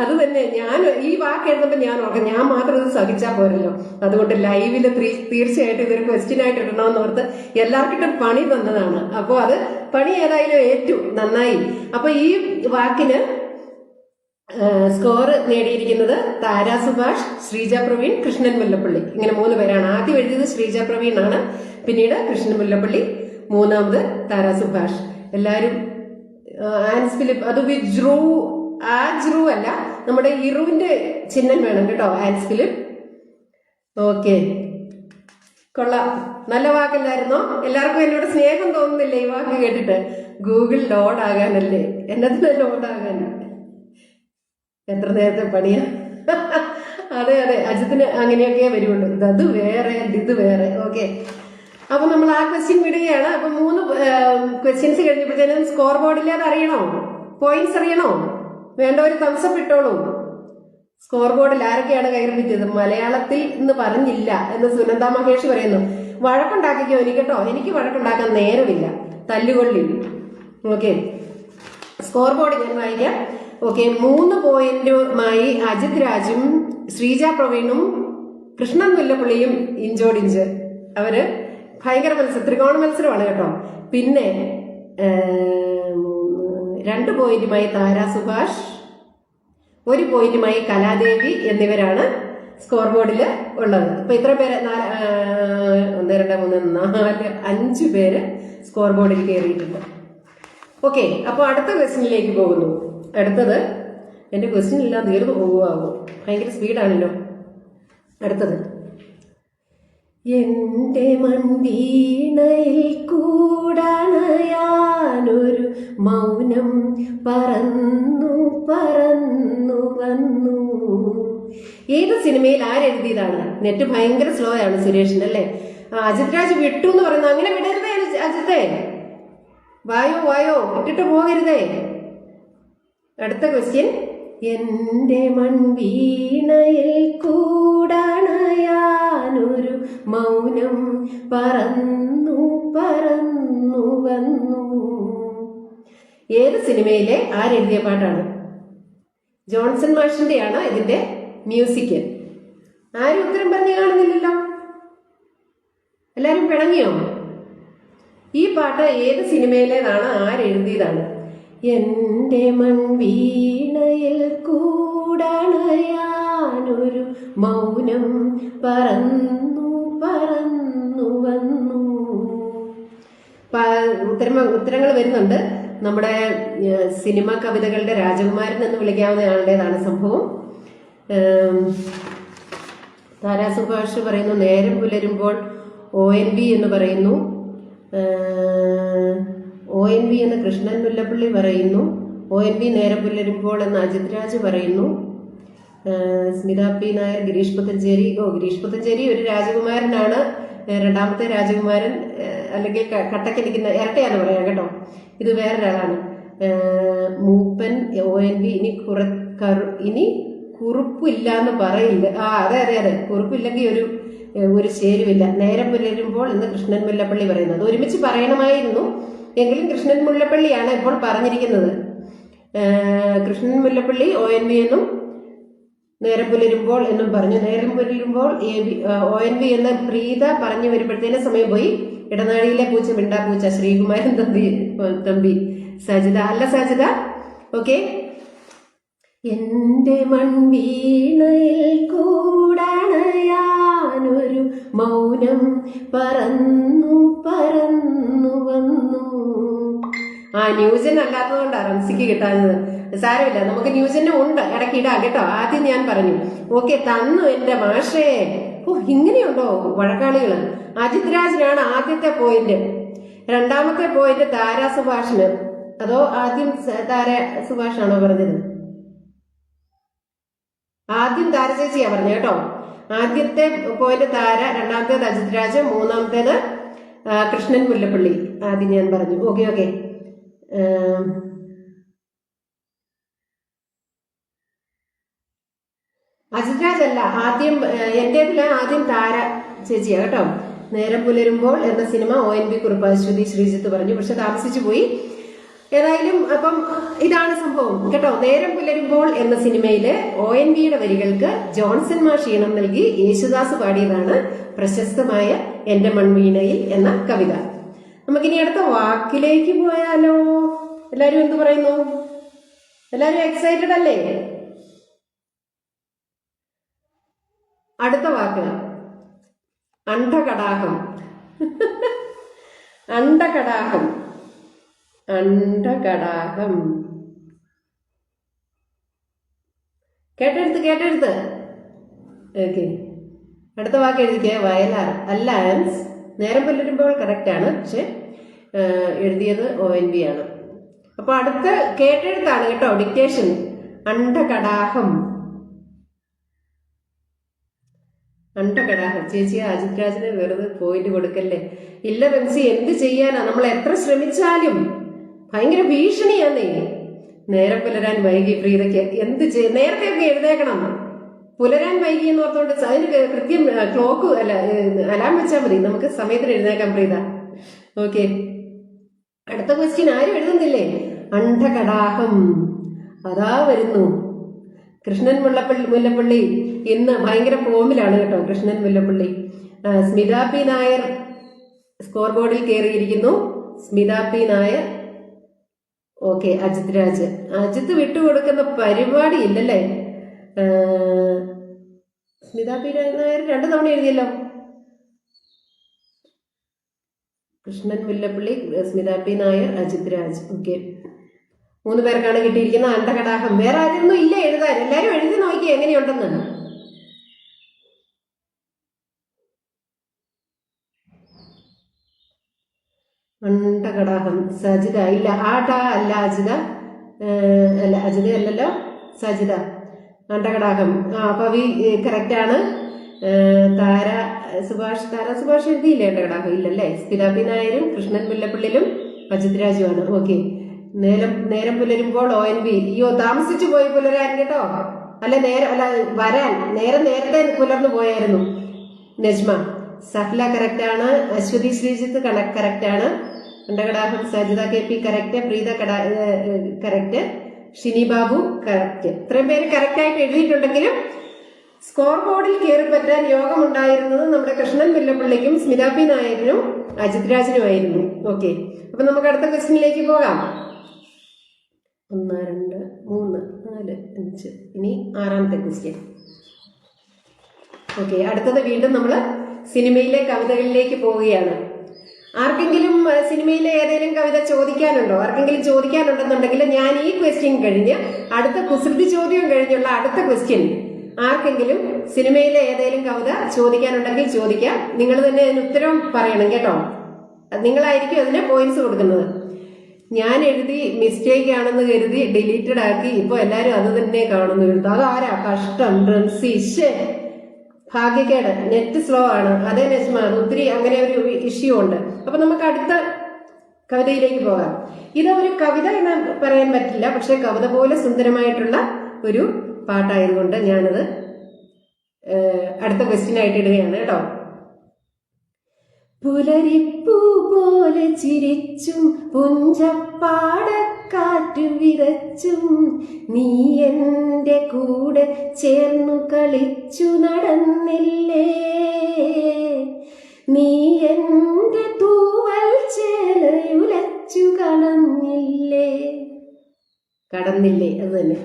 അത് തന്നെ ഞാൻ ഈ വാക്ക് എഴുതുമ്പോൾ ഞാൻ ഓർക്കാം, ഞാൻ മാത്രം ഇത് സഹിച്ചാൽ പോരല്ലോ. അതുകൊണ്ട് ലൈവില് തീർച്ചയായിട്ടും ഇതൊരു ക്വസ്റ്റ്യൻ ആയിട്ട് ഇടണമെന്ന് ഓർത്ത് എല്ലാവർക്കിട്ടും പണി തന്നതാണ്. അപ്പോൾ അത് പണി ഏതായാലും ഏറ്റു നന്നായി. അപ്പൊ ഈ വാക്കിന് സ്കോർ നേടിയിരിക്കുന്നത് താര സുഭാഷ്, ശ്രീജ പ്രവീൺ, കൃഷ്ണൻ മുല്ലപ്പള്ളി, ഇങ്ങനെ 3 പേരാണ്. ആദ്യം എഴുതിയത് ശ്രീജ പ്രവീൺ ആണ്, പിന്നീട് കൃഷ്ണൻ മുല്ലപ്പള്ളി, മൂന്നാമത് താര സുഭാഷ്. എല്ലാവരും ആൻസ് ഫിലിപ്പ്, അത് വിജ്രു ആജ്രു അല്ല, നമ്മുടെ ഇറുവിന്റെ ചിഹ്നം വേണം കേട്ടോ, ആൻസ് ഫിലിപ്പ്. ഓക്കെ, കൊള്ളാം, നല്ല വാക്കല്ലായിരുന്നോ? എല്ലാവർക്കും എന്നോട് സ്നേഹം തോന്നുന്നില്ലേ ഈ വാക്ക് കേട്ടിട്ട്? ഗൂഗിൾ ലോഡ് ആകാനല്ലേ, എന്നതിന് ലോഡ് ആകാൻ. എത്ര നേരത്തെ പണിയാ. അതെ അതെ, അജിത്തിന് അങ്ങനെയൊക്കെ വരുള്ളൂ. അത് വേറെ, ഇത് വേറെ. ഓക്കെ, അപ്പൊ നമ്മൾ ആ ക്വസ്റ്റ്യൻ വിടുകയാണ്. അപ്പൊ 3 ക്വസ്റ്റ്യൻസ് കഴിഞ്ഞപ്പോഴത്തേനും സ്കോർ ബോർഡിൽ അത് അറിയണോ? പോയിന്റ്സ് അറിയണോ? വേണ്ടവർ തംസപ്പ് ഇട്ടോളൂ. സ്കോർ ബോർഡിൽ ആരൊക്കെയാണ് കൈറപ്പിച്ചത്? മലയാളത്തിൽ എന്ന് പറഞ്ഞില്ല എന്ന് സുനന്ദ മഹേഷ് പറയുന്നു. വഴക്കുണ്ടാക്കിക്കോ എനിക്ക് കേട്ടോ, എനിക്ക് വഴക്കുണ്ടാക്കാൻ നേരമില്ല, തല്ലുകൊള്ളി. ഓക്കെ, സ്കോർ ബോർഡ് ഞാൻ വായിക്കാം. ഓക്കെ, 3 പോയിന്റുമായി അജിത് രാജും ശ്രീജ പ്രവീണും കൃഷ്ണൻ മുല്ലപ്പള്ളിയും ഇഞ്ചോടിഞ്ച്. അവര് ഭയങ്കര ത്രികോണ മത്സരമാണ് കേട്ടോ. പിന്നെ 2 പോയിന്റുമായി താര സുഭാഷ്, 1 പോയിന്റുമായി കലാദേവി എന്നിവരാണ് സ്കോർ ബോർഡിൽ ഉള്ളത്. ഇപ്പൊ ഇത്ര പേര് 1 2 3 4 5 പേര് സ്കോർ ബോർഡിൽ കയറിയിട്ടുണ്ട്. ഓക്കെ, അപ്പൊ അടുത്ത ക്വസ്റ്റ്യനിലേക്ക് പോകുന്നു. അടുത്തത്, എന്റെ ക്വസ്റ്റ്യൻ എല്ലാം തീർന്നു പോകുമാകും, ഭയങ്കര സ്പീഡാണല്ലോ. അടുത്തത്, എന്റെ മൺവീണയിൽ കൂടണയാനൊരു മൗനം പറന്നു പറന്നു വന്നു. ഏത് സിനിമയിൽ ആരെഴുതിയതാണ്? നെറ്റ് ഭയങ്കര സ്ലോ ആണ് സുരേഷിന് അല്ലേ? അജിത് രാജ് വിട്ടു എന്ന് പറയുന്നത്. അങ്ങനെ വിടരുതേ അജിത്തെ, വായോ വായോ, ഇട്ടിട്ട് പോകരുതേ. അടുത്ത ക്വസ്റ്റ്യൻ, എന്റെ മൺവീണയിൽ കൂടണയാനൊരു മൗനം പറന്നു പറന്നു വന്നു. ഏത് സിനിമയിലെ ആരെഴുതിയ പാട്ടാണ്? ജോൺസൺ മാഷിന്റെയാണ് ഇതിന്റെ മ്യൂസിക്. ആരും ഉത്തരം പറഞ്ഞു കാണുന്നില്ലല്ലോ, എല്ലാരും പിണങ്ങിയോ? ഈ പാട്ട് ഏത് സിനിമയിലേതാണ്, ആരെഴുതിയതാണ്? എന്റെ മൺവീണയിൽ കൂടണയാനൊരു മൗനം പറന്നു പറന്നു വന്നു. ഉത്തരങ്ങൾ വരുന്നുണ്ട്. നമ്മുടെ സിനിമ കവിതകളുടെ രാജകുമാരൻ എന്ന് വിളിക്കാവുന്ന ആളുടേതാണ് സംഭവം. താരാ സുഭാഷ് പറയുന്നു നേരം പുലരുമ്പോൾ ONV എന്ന് പറയുന്നു. ONV എന്ന് കൃഷ്ണൻ മുല്ലപ്പള്ളി പറയുന്നു. ONV നേരം പുലരുമ്പോൾ എന്ന് അജിത് രാജ് പറയുന്നു. സ്മിത പി നായർ, ഗിരീഷ് പുത്തഞ്ചേരി. ഗിരീഷ് പുത്തഞ്ചേരി ഒരു രാജകുമാരനാണ്, രണ്ടാമത്തെ രാജകുമാരൻ അല്ലെങ്കിൽ കട്ടക്കലിക്കുന്ന ഇരട്ടയാന്ന് പറയാം കേട്ടോ. ഇത് വേറൊരാളാണ്. മൂപ്പൻ ONV. ഇനി കുറുപ്പില്ല എന്ന് പറയില്ല. അതെ അതെ അതെ, കുറുപ്പില്ലെങ്കിൽ ഒരു ചേരുവില്ല. നേരം പുലരുമ്പോൾ എന്ന് കൃഷ്ണൻ മുല്ലപ്പള്ളി പറയുന്നത്. ഒരുമിച്ച് പറയണമായിരുന്നു, എങ്കിലും കൃഷ്ണൻ മുല്ലപ്പള്ളിയാണ് ഇപ്പോൾ പറഞ്ഞിരിക്കുന്നത്. കൃഷ്ണൻ മുല്ലപ്പള്ളി ONV എന്നും നേരം പുലരുമ്പോൾ എന്നും പറഞ്ഞു. നേരം പുലരുമ്പോൾ ONV എന്ന പ്രീത പറഞ്ഞു വരുമ്പോഴത്തേനെ സമയം പോയി. ഇടനാഴിയിലെ പൂച്ച മിണ്ടാ പൂച്ച, ശ്രീകുമാരൻ തമ്പി. സജിത അല്ല സജിത. ഓക്കെ, എന്റെ മൺവീണയിൽ കൂടണയാനൊരു മൗനം പറന്നു പറന്നു വന്നു. ന്യൂജൻ അല്ലാത്തതുകൊണ്ടാണ് റംസിക്ക് കിട്ടാഞ്ഞത്. സാരമില്ല, നമുക്ക് ന്യൂജനും ഉണ്ട്, ഇടയ്ക്ക് ഇടാം കേട്ടോ. ആദ്യം ഞാൻ പറഞ്ഞു ഓക്കെ തന്നു എന്റെ മാഷേ. ഇങ്ങനെയുണ്ടോ വഴക്കാളികള്? അജിത് രാജിനാണ് ആദ്യത്തെ പോയിന്റ്. രണ്ടാമത്തെ പോയിന്റ് താരാ സുഭാഷിന്. അതോ ആദ്യം താര സുഭാഷാണോ പറഞ്ഞത്? ആദ്യം താര ചേച്ചിയാ പറഞ്ഞു കേട്ടോ. ആദ്യത്തെ പോയിന്റ് താര, രണ്ടാമത്തേത് അജിത് രാജ്, മൂന്നാമത്തേത് കൃഷ്ണൻ മുല്ലപ്പള്ളി. ആദ്യം ഞാൻ പറഞ്ഞു. Okay okay. അജിത് രാജ് അല്ല, ആദ്യം എന്റേതില് ആദ്യം താര ചേച്ചിയാ കേട്ടോ. നേരം പുലരുമ്പോൾ എന്ന സിനിമ ONV കുറുപ്പ്, അശ്വതി ശ്രീജിത്ത് പറഞ്ഞു, പക്ഷെ താമസിച്ചു പോയി. ഏതായാലും അപ്പം ഇതാണ് സംഭവം കേട്ടോ. നേരം പുലരുമ്പോൾ എന്ന സിനിമയില് ONVയുടെ വരികൾക്ക് ജോൺസൺ മാഷ് ഈണം നൽകി യേശുദാസ് പാടിയതാണ് പ്രശസ്തമായ എന്റെ മൺവീണയിൽ എന്ന കവിത. നമുക്കിനി അടുത്ത വാക്കിലേക്ക് പോയാലോ? എല്ലാരും എന്ത് പറയുന്നു? എല്ലാരും എക്സൈറ്റഡ് അല്ലേ? അടുത്ത വാക്ക് അണ്ഡകടാഹം. അണ്ഡകടാഹം, അണ്ഡകടാഹം. കേട്ടെടുത്ത്. ഓക്കെ, അടുത്ത വാക്ക് എഴുതിക്കേ. വയലാർ അല്ല, ആൻസ്. നേരം പുലരുമ്പോൾ കറക്റ്റ് ആണ്, പക്ഷെ എഴുതിയത് ONV ആണ്. അപ്പൊ അടുത്ത കേട്ടെഴുത്താണ് കേട്ടോ, ഡിക്റ്റേഷൻ. അണ്ഡകടാഹം, അണ്ഡകടാഹം. ചേച്ചി അജിത് രാജിന് വെറുതെ പോയിന്റ് കൊടുക്കല്ലേ. ഇല്ല ബെൻസി, എന്ത് ചെയ്യാനാ, നമ്മൾ എത്ര ശ്രമിച്ചാലും ഭയങ്കര ഭീഷണിയാന്നേ. നേരം പുലരാൻ വൈകി പ്രീതയ്ക്ക് എന്ത് നേരത്തെയൊക്കെ എഴുതേക്കണം. പുലരാൻ വൈകി എന്ന് ഓർത്തോണ്ട് അതിന് കൃത്യം ക്ലോക്ക് അല്ല അലാം വെച്ചാൽ മതി, നമുക്ക് സമയത്തിന് എഴുന്നേക്കാം പ്രീത. ഓക്കെ, അടുത്ത ക്വസ്റ്റ്യൻ ആരും എഴുതുന്നില്ലേ? അണ്ഡകടാഹം അതാ വരുന്നു. കൃഷ്ണൻ മുല്ലപ്പള്ളി ഇന്ന് ഭയങ്കര ഫോമിലാണ് കേട്ടോ. കൃഷ്ണൻ മുല്ലപ്പള്ളി. സ്മിത പി നായർ സ്കോർ ബോർഡിൽ കയറിയിരിക്കുന്നു. സ്മിത പി നായർ. ഓക്കെ, അജിത് രാജ്. അജിത്ത് വിട്ടുകൊടുക്കുന്ന പരിപാടി ഇല്ലല്ലേ. സ്മിത പി നായർ 2 തവണ എഴുതിയല്ലോ. കൃഷ്ണൻ മുല്ലപ്പള്ളി, സ്മിത പി നായർ, അജിത് രാജ്. ഓക്കെ, 3 പേർക്കാണ് കിട്ടിയിരിക്കുന്ന അണ്ഡകടാഹം. വേറെ ആരൊന്നും ഇല്ല എഴുതാൻ. എല്ലാരും എഴുതി നോക്കി എങ്ങനെയുണ്ടെന്ന്. അണ്ഡകടാഹം. സജിത ഇല്ല. ആട്ടാ അല്ല, അജിത അല്ല, അജിത അല്ലല്ലോ, സജിത. അണ്ഡകടാഹം പവി കറക്റ്റ് ആണ്. താര സുഭാഷ് എഴുതിയില്ലേ അണ്ഡകടാഹം? ഇല്ലല്ലേ. സ്മിതാപി നായരും കൃഷ്ണൻ മുല്ലപ്പള്ളിലും അജിത് രാജുമാണ്. ഓക്കെ, നേരം പുലരുമ്പോൾ ONV. അയ്യോ, താമസിച്ചു പോയി പുലരാൻ കേട്ടോ. വരാൻ നേരത്തെ പുലർന്നു പോയായിരുന്നു. നജ്മ. സഹ്ല കറക്റ്റ് ആണ്. അശ്വതി ശ്രീജിത്ത് കറക്റ്റ് ആണ്. അണ്ഡകടാഹം. Sajitha KP correct. Preetha correct. Shini Babu correct. ഇത്രയും പേര് കറക്റ്റ് ആയിട്ട് എഴുതിയിട്ടുണ്ടെങ്കിലും സ്കോർ ബോർഡിൽ കയറി പറ്റാൻ യോഗമുണ്ടായിരുന്നത് നമ്മുടെ കൃഷ്ണൻ മുല്ലപ്പള്ളിക്കും സ്മിത പി നായരിനും അജിത് രാജിനുമായിരുന്നു. ഓക്കെ, അപ്പൊ നമുക്ക് അടുത്ത ക്വസ്റ്റ്യനിലേക്ക് പോകാം. 1 2 3 4 5. ഇനി 6ാമത്തെ ക്വസ്റ്റ്യൻ. ഓക്കെ, അടുത്തത് വീണ്ടും നമ്മൾ സിനിമയിലെ കവിതകളിലേക്ക് പോവുകയാണ്. ആർക്കെങ്കിലും സിനിമയിലെ ഏതെങ്കിലും കവിത ചോദിക്കാനുണ്ടോ? ആർക്കെങ്കിലും ചോദിക്കാനുണ്ടെന്നുണ്ടെങ്കിൽ ഞാൻ ഈ ക്വസ്റ്റ്യൻ കഴിഞ്ഞ് അടുത്ത കുസൃതി ചോദ്യം കഴിഞ്ഞുള്ള അടുത്ത ക്വസ്റ്റ്യൻ ആർക്കെങ്കിലും സിനിമയിലെ ഏതെങ്കിലും കവിത ചോദിക്കാനുണ്ടെങ്കിൽ ചോദിക്കാം. നിങ്ങൾ തന്നെ അതിന് ഉത്തരം പറയണം കേട്ടോ. നിങ്ങളായിരിക്കും അതിന് പോയിന്റ്സ് കൊടുക്കുന്നത്. ഞാൻ എഴുതി മിസ്റ്റേക്ക് ആണെന്ന് കരുതി ഡിലീറ്റഡ് ആക്കി ഇപ്പൊ എല്ലാരും അത് തന്നെ കാണുന്നു. അതാരാ? കഷ്ടം. ഡ്രംസിഷ് ഭാഗ്യക്കേട്. നെറ്റ് സ്ലോ ആണ്. അതേ നജ്മ, ഒത്തിരി അങ്ങനെ ഒരു ഇഷ്യൂ ഉണ്ട്. അപ്പൊ നമുക്ക് അടുത്ത കവിതയിലേക്ക് പോകാം. ഇത് ഒരു കവിത എന്ന് പറയാൻ പറ്റില്ല, പക്ഷെ കവിത പോലെ സുന്ദരമായിട്ടുള്ള ഒരു പാട്ടായതുകൊണ്ട് ഞാനത് അടുത്ത ക്വസ്റ്റ്യൻ ആയിട്ട് ഇടുകയാണ് കേട്ടോ. പുലരിപ്പൂ പോലെ ചിരിച്ചും പുഞ്ചപ്പാടക്കാറ്റു വിതച്ചും നീ എൻ്റെ കൂടെ ചേർന്നു കളിച്ചു നടന്നില്ലേ, നീ എൻ്റെ തൂവൽ ചേലയുലച്ചു കടന്നില്ലേ. അത് തന്നെ.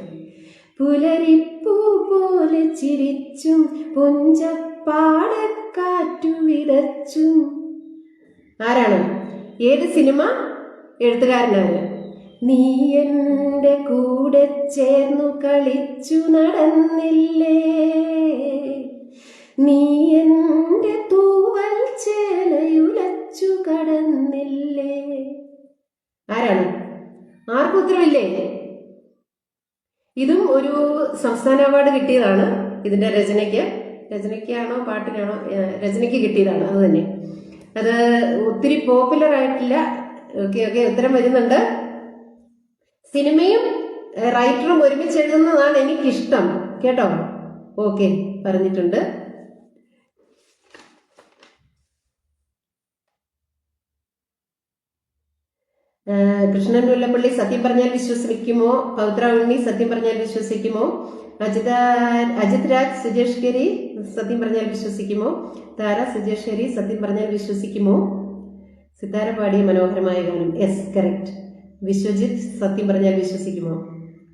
പുലരിപ്പൂ പോലെ ചിരിച്ചും പുഞ്ചപ്പാടക്കാറ്റു വിതച്ചും. ആരാണ്? ഏത് സിനിമ? എഴുത്തുകാരനാണ്. നീ എൻ്റെ കൂടെ ചേർന്നു കളിച്ചു നടന്നില്ലേ, നീ എൻ്റെ തൂവൽ ചേലയുലച്ചു കടന്നില്ലേ. ആരാണ്? ആർക്കും ഉത്തരവില്ലേ? ഇതും ഒരു സംസ്ഥാന അവാർഡ് കിട്ടിയതാണ്. ഇതിന്റെ രചനയ്ക്കാണോ പാട്ടിനാണോ? രചനയ്ക്ക് കിട്ടിയതാണ്. അത് തന്നെ. അത് ഒത്തിരി പോപ്പുലർ ആയിട്ടില്ല. ഓക്കെ, ഉത്തരം വരുന്നുണ്ട്. സിനിമയും റൈറ്ററും ഒരുമിച്ച് എഴുതുന്നതാണ് എനിക്കിഷ്ടം കേട്ടോ. ഓക്കെ പറഞ്ഞിട്ടുണ്ട്. കൃഷ്ണൻ മുല്ലപ്പള്ളി സത്യം പറഞ്ഞാൽ വിശ്വസിക്കുമോ? പവിത്ര ഉണ്ണി സത്യം പറഞ്ഞാൽ വിശ്വസിക്കുമോ? അജിത് രാജ് സുജേഷ് ഗിരി സത്യം പറഞ്ഞാൽ വിശ്വസിക്കുമോ? താര സുജേഷ് ഗിരി സത്യം പറഞ്ഞാൽ വിശ്വസിക്കുമോ? സിതാര പാടിയ മനോഹരമായ ഗാനം. Yes, correct. വിശ്വജിത്ത് സത്യം പറഞ്ഞാൽ വിശ്വസിക്കുമോ?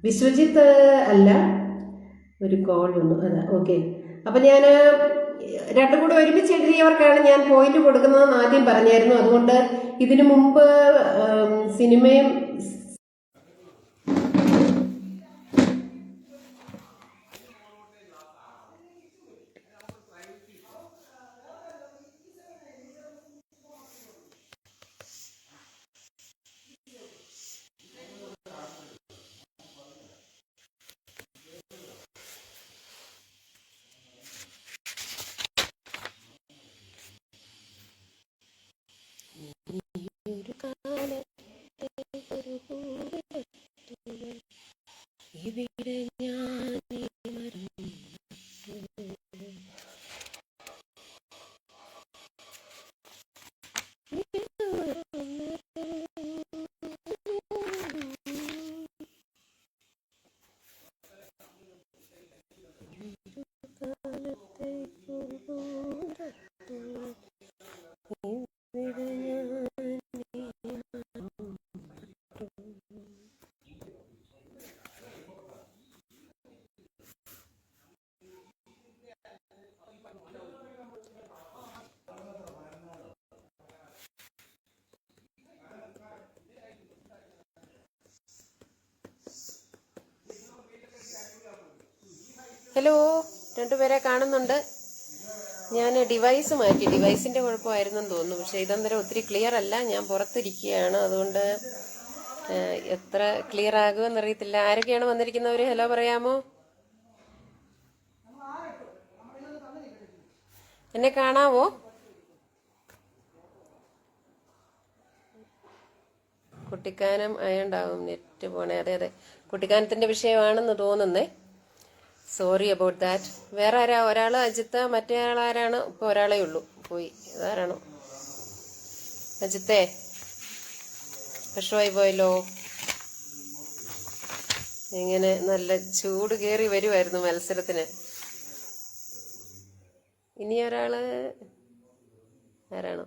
വിശ്വജിത്ത് അല്ല, ഒരു കോൾ വന്നു. അതാ, ഓക്കെ. അപ്പൊ ഞാൻ രണ്ടും കൂടെ ഒരുമിച്ച് എഴുതിയവർക്കാണ് ഞാൻ പോയിന്റ് കൊടുക്കുന്നതെന്ന് ആദ്യം പറഞ്ഞായിരുന്നു. അതുകൊണ്ട് ഇതിനു മുമ്പ് സിനിമയും ഇവിടെ ഞാൻ ഹലോ, രണ്ടുപേരെ കാണുന്നുണ്ട്. ഞാൻ ഡിവൈസ് മാറ്റി, ഡിവൈസിന്റെ കുഴപ്പമായിരുന്നെന്ന് തോന്നുന്നു. പക്ഷെ ഇതന്നേരം ഒത്തിരി ക്ലിയർ അല്ല, ഞാൻ പുറത്തിരിക്കുകയാണ്. അതുകൊണ്ട് എത്ര ക്ലിയർ ആകുമെന്ന് അറിയത്തില്ല. ആരൊക്കെയാണ് വന്നിരിക്കുന്നവര്? ഹലോ പറയാമോ? എന്നെ കാണാവോ? കുട്ടിക്കാനം ആയണ്ടാവും നെറ്റ് പോണേ. അതെ അതെ, കുട്ടിക്കാനത്തിന്റെ വിഷയമാണെന്ന് തോന്നുന്നേ. Sorry about that. വേറെ ആരാ? ഒരാള് അജിത്ത്, മറ്റേ ആളാരാണ്? ഇപ്പൊ ഒരാളേ ഉള്ളൂ, പോയി. അതാരാണോ? അജിത്തേ, വിഷമായി പോയല്ലോ. ഇങ്ങനെ നല്ല ചൂട് കയറി വരുമായിരുന്നു മത്സരത്തിന്. ഇനി ഒരാള് ആരാണോ?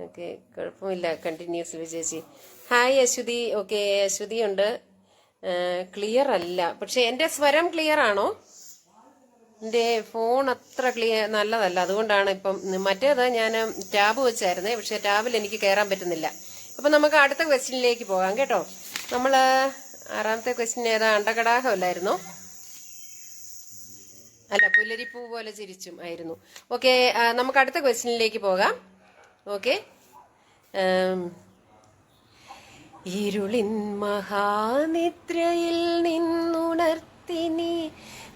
ഓക്കെ, കുഴപ്പമില്ല, കണ്ടിന്യൂസ് ചേച്ചി. ഹായ് അശ്വതി. ഓക്കെ, അശ്വതി ഉണ്ട്. ക്ലിയർ അല്ല, പക്ഷെ എന്റെ സ്വരം ക്ലിയർ ആണോ? എന്റെ ഫോൺ അത്ര ക്ലിയർ നല്ലതല്ല, അതുകൊണ്ടാണ്. ഇപ്പം മറ്റേത് ഞാൻ ടാബ് വെച്ചായിരുന്നേ, പക്ഷെ ടാബിൽ എനിക്ക് കയറാൻ പറ്റുന്നില്ല. അപ്പൊ നമുക്ക് അടുത്ത ക്വസ്റ്റ്യനിലേക്ക് പോകാം കേട്ടോ. നമ്മള് ആറാമത്തെ ക്വസ്റ്റ്യൻ ഏതാ? അണ്ടകടാഹമല്ലായിരുന്നോ? അല്ല, പുല്ലരിപ്പൂ പോലെ ചിരിച്ചും ആയിരുന്നു. ഓക്കെ, നമുക്ക് അടുത്ത ക്വസ്റ്റ്യനിലേക്ക് പോകാം. ഓക്കെ. ഇരുളിൻ മഹാനിദ്രയിൽ നിന്നുണർത്തിനി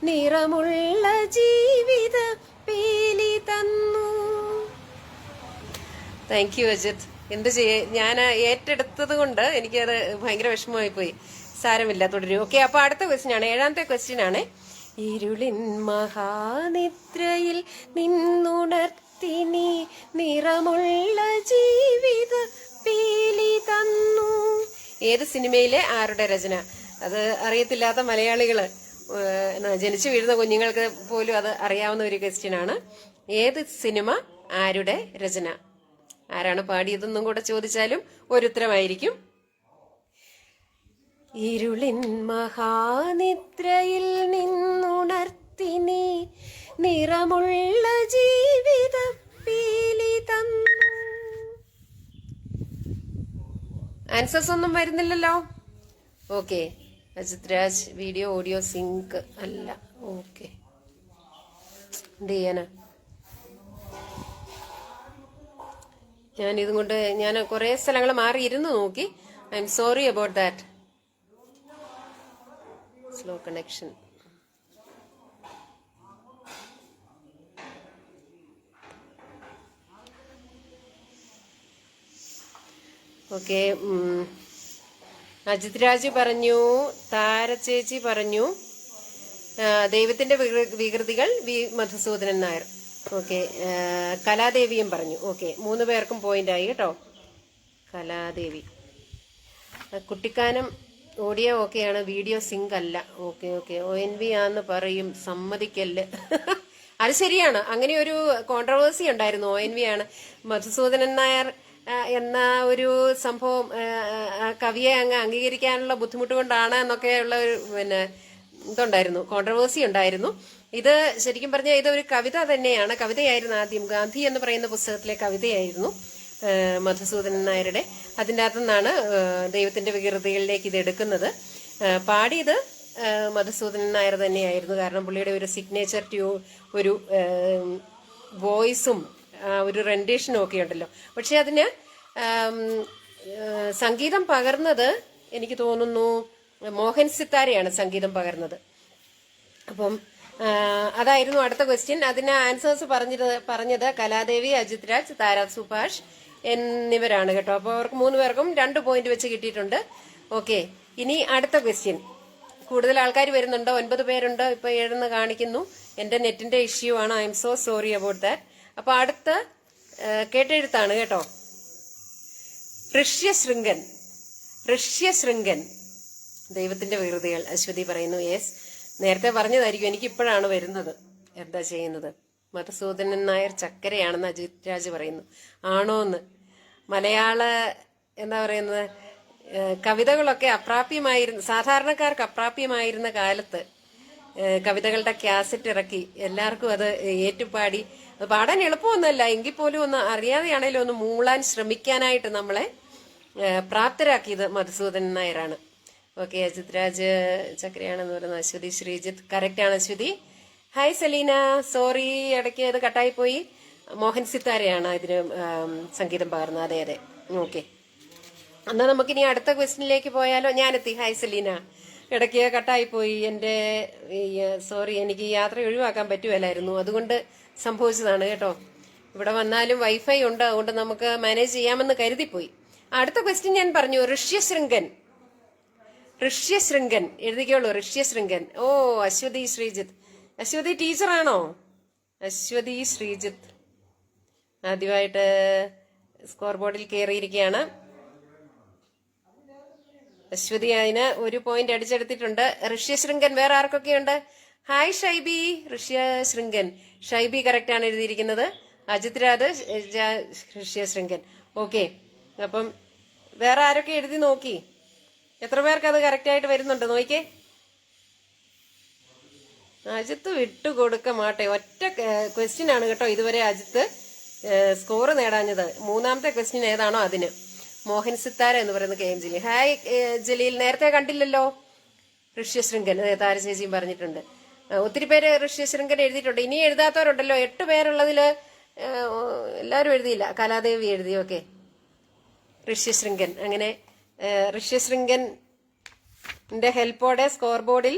നിറമുള്ള ജീവിത പീലി തന്നു. Thank you Ajith. എന്ത് ഞാൻ ഏറ്റെടുത്തത് കൊണ്ട് എനിക്കത് ഭയങ്കര വിഷമമായി പോയി. സാരമില്ല, തുടരും. ഓക്കെ, അപ്പൊ അടുത്ത ക്വസ്റ്റ്യൻ ആണ്, ഏഴാമത്തെ ക്വസ്റ്റ്യൻ ആണ്. ഇരുളിൻ മഹാനിദ്രയിൽ നിന്നുണർത്തിനി നിറമുള്ള ജീവിത പീലി തന്നു. ഏത് സിനിമയിലെ ആരുടെ രചന? അത് അറിയത്തില്ലാത്ത മലയാളികള്, ജനിച്ചു വീഴുന്ന കുഞ്ഞുങ്ങൾക്ക് പോലും അത് അറിയാവുന്ന ഒരു ക്വസ്റ്റ്യൻ ആണ്. ഏത് സിനിമ, ആരുടെ രചന? ആരാണ് പാടിയതെന്നും കൂടെ ചോദിച്ചാലും ഒരു ഉത്തരമായിരിക്കും. ഇരുളിൻ മഹാനിദ്രയിൽ നിന്നുണർത്തിനി നിറമുള്ള ജീവിത പീലി തന്നു. ആൻസേഴ്സ് ഒന്നും വരുന്നില്ലല്ലോ. Okay, Ajith Raj. Video audio sync അല്ല. ഓക്കെ, എന്ത് ചെയ്യാനാ? ഞാൻ ഇതും കൊണ്ട് ഞാൻ കുറെ സ്ഥലങ്ങൾ മാറി ഇരുന്ന് നോക്കി. I'm sorry about that. Slow connection. Okay, Ajith Raj പറഞ്ഞു, താര ചേച്ചി പറഞ്ഞു, ദൈവത്തിന്റെ വികൃതികൾ വി മധുസൂദനൻ നായർ. ഓക്കെ. കലാദേവിയും പറഞ്ഞു. ഓക്കെ, 3 പേർക്കും പോയിന്റ് ആയി കേട്ടോ. കലാദേവി. കുട്ടിക്കാനം ഓഡിയോ ഓക്കെയാണ്, വീഡിയോ സിങ്ക് അല്ല. Okay okay. ONV ആന്ന് പറയും, സമ്മതിക്കല്ല്. അത് ശരിയാണ്. അങ്ങനെ ഒരു കോൺട്രവേഴ്സി ഉണ്ടായിരുന്നു. ONV ആണ്. മധുസൂദനൻ നായർ എന്ന ഒരു സംഭവം കവിയെ അങ്ങ് അംഗീകരിക്കാനുള്ള ബുദ്ധിമുട്ട് കൊണ്ടാണ് എന്നൊക്കെയുള്ള ഒരു ഇതുണ്ടായിരുന്നു, കോൺട്രവേഴ്സി ഉണ്ടായിരുന്നു. ഇത് ശരിക്കും പറഞ്ഞാൽ ഇത് ഒരു കവിത തന്നെയാണ്. കവിതയായിരുന്നു ആദ്യം. ഗാന്ധി എന്ന് പറയുന്ന പുസ്തകത്തിലെ കവിതയായിരുന്നു മധുസൂദനൻ നായരുടെ. അതിൻ്റെ അകത്തുനിന്നാണ് ദൈവത്തിന്റെ വികൃതികളിലേക്ക് ഇത് എടുക്കുന്നത്. പാടിയത് മധുസൂദനൻ നായർ തന്നെയായിരുന്നു. കാരണം പുള്ളിയുടെ ഒരു സിഗ്നേച്ചർ ഒരു വോയിസും ഒരു റെൻഡേഷനും ഒക്കെ ഉണ്ടല്ലോ. പക്ഷെ അതിന് സംഗീതം പകർന്നത് എനിക്ക് തോന്നുന്നു മോഹൻ സിത്താരയാണ് സംഗീതം പകർന്നത്. അപ്പം അതായിരുന്നു അടുത്ത ക്വസ്റ്റ്യൻ. അതിന് ആൻസേഴ്സ് പറഞ്ഞത് കലാദേവി, അജിത് രാജ്, താര സുഭാഷ് എന്നിവരാണ് കേട്ടോ. അപ്പോൾ അവർക്ക് 3 പേർക്കും 2 പോയിന്റ് വെച്ച് കിട്ടിയിട്ടുണ്ട്. ഓക്കെ, ഇനി അടുത്ത ക്വസ്റ്റ്യൻ. കൂടുതൽ ആൾക്കാർ വരുന്നുണ്ടോ? 9 പേരുണ്ട്. ഇപ്പൊ 7 കാണിക്കുന്നു. എന്റെ നെറ്റിന്റെ ഇഷ്യൂ ആണ്. I M so sorry about that. അപ്പൊ അടുത്ത കേട്ടെഴുത്താണ് കേട്ടോ. ഋഷ്യശൃംഗൻ ദൈവത്തിന്റെ വികൃതികൾ. അശ്വതി പറയുന്നു യെസ്. നേരത്തെ പറഞ്ഞതായിരിക്കും, എനിക്ക് ഇപ്പോഴാണ് വരുന്നത്. എന്താ ചെയ്യുന്നത്? മധുസൂദനൻ നായർ ചക്കരയാണെന്ന് അജിത് രാജ് പറയുന്നു. ആണോന്ന്? മലയാള എന്താ പറയുന്നത്, കവിതകളൊക്കെ അപ്രാപ്യമായിരുന്ന, സാധാരണക്കാർക്ക് അപ്രാപ്യമായിരുന്ന കാലത്ത് കവിതകളുടെ കാസറ്റ് ഇറക്കി എല്ലാവർക്കും അത് ഏറ്റുപാടി, അത് പാടാൻ എളുപ്പമൊന്നുമല്ല, എങ്കിൽ പോലും ഒന്ന് അറിയാതെയാണേലും ഒന്ന് മൂളാൻ ശ്രമിക്കാനായിട്ട് നമ്മളെ പ്രാപ്തരാക്കിയത് മധുസൂദനൻ നായരാണ്. ഓക്കെ, അജിത് രാജ് ചക്രയാണെന്ന് പറയുന്നത്. അശ്വതി ശ്രീജിത്ത് കറക്റ്റ് ആണ്. അശ്വതി ഹായ് സെലീന, സോറി ഇടയ്ക്ക് അത് കട്ടായി പോയി. മോഹൻ സിത്താരയാണ് ഇതിന് സംഗീതം പകർന്നത്. അതെ അതെ. ഓക്കെ, എന്നാ നമുക്കിനി അടുത്ത ക്വസ്റ്റ്യനിലേക്ക് പോയാലോ? ഞാനെത്തി. ഹായ് സെലീന, ഇടയ്ക്ക് കട്ടായി പോയി. എന്റെ സോറി, എനിക്ക് യാത്ര ഒഴിവാക്കാൻ പറ്റുമല്ലായിരുന്നു, അതുകൊണ്ട് സംഭവിച്ചതാണ് കേട്ടോ. ഇവിടെ വന്നാലും വൈഫൈ ഉണ്ട്, അതുകൊണ്ട് നമുക്ക് മാനേജ് ചെയ്യാമെന്ന് കരുതിപ്പോയി. അടുത്ത ക്വസ്റ്റ്യൻ ഞാൻ പറഞ്ഞു. ഋഷ്യശൃംഗൻ എഴുതിക്കോളൂ. ഋഷ്യശൃംഗൻ. ഓ, അശ്വതി ശ്രീജിത്ത്. അശ്വതി ടീച്ചറാണോ? അശ്വതി ശ്രീജിത്ത് ആദ്യമായിട്ട് സ്കോർ ബോർഡിൽ കയറിയിരിക്കുകയാണ്. അശ്വതി അതിന് 1 പോയിന്റ് അടിച്ചെടുത്തിട്ടുണ്ട്. ഋഷ്യശൃംഗൻ. വേറെ ആർക്കൊക്കെയുണ്ട്? ഹായ് ഷൈബി. ഋഷ്യശൃംഗൻ. ഷൈബി കറക്റ്റ് ആണ് എഴുതിയിരിക്കുന്നത്. അജിത് രാജ്, ഋഷ്യശൃംഗൻ. ഓക്കെ, അപ്പം വേറെ ആരൊക്കെ എഴുതി നോക്കി? എത്ര പേർക്ക് അത് കറക്റ്റ് ആയിട്ട് വരുന്നുണ്ട് നോക്കിക്കേ. അജിത്ത് വിട്ടുകൊടുക്ക മാട്ടെ. ഒറ്റ ക്വസ്റ്റ്യൻ ആണ് കേട്ടോ ഇതുവരെ അജിത്ത് സ്കോർ നേടാഞ്ഞത്. 3ാമത്തെ ക്വസ്റ്റ്യൻ ഏതാണോ അതിന്. മോഹൻ സിത്താര എന്ന് പറയുന്ന KM ജലീൽ. ഹായ് ജലീൽ, നേരത്തെ കണ്ടില്ലല്ലോ. ഋഷ്യശൃംഗൻ താരചേച്ചിയും പറഞ്ഞിട്ടുണ്ട്. ഒത്തിരി പേര് ഋഷ്യശൃംഗൻ എഴുതിയിട്ടുണ്ട്. ഇനി എഴുതാത്തവരുണ്ടല്ലോ. 8 പേരുള്ളതില് എല്ലാവരും എഴുതിയില്ല. കലാദേവി എഴുതി. ഓക്കെ, ഋഷ്യശൃംഗൻ. അങ്ങനെ ഋഷ്യശൃംഗന്റെ ഹെൽപ്പോടെ സ്കോർ ബോർഡിൽ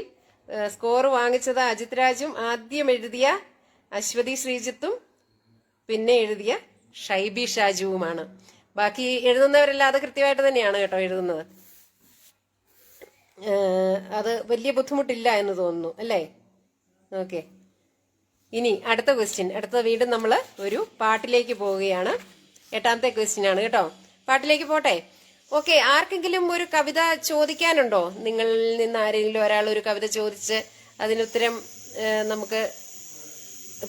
സ്കോർ വാങ്ങിച്ചത് അജിത് രാജും, ആദ്യം എഴുതിയ അശ്വതി ശ്രീജിത്തും, പിന്നെ എഴുതിയ ഷൈബി ഷാജുവുമാണ്. ബാക്കി എഴുതുന്നവരെല്ലാം അത് കൃത്യമായിട്ട് തന്നെയാണ് കേട്ടോ എഴുതുന്നത്. അത് വലിയ ബുദ്ധിമുട്ടില്ല എന്ന് തോന്നുന്നു അല്ലേ? ഓക്കെ, ഇനി അടുത്ത ക്വസ്റ്റ്യൻ. വീണ്ടും നമ്മൾ ഒരു പാട്ടിലേക്ക് പോവുകയാണ്. 8ാമത്തെ ക്വസ്റ്റ്യൻ ആണ് കേട്ടോ. പാട്ടിലേക്ക് പോട്ടെ. ഓക്കെ, ആർക്കെങ്കിലും ഒരു കവിത ചോദിക്കാനുണ്ടോ? നിങ്ങളിൽ നിന്ന് ആരെങ്കിലും ഒരാൾ ഒരു കവിത ചോദിച്ച് അതിനുത്തരം നമുക്ക്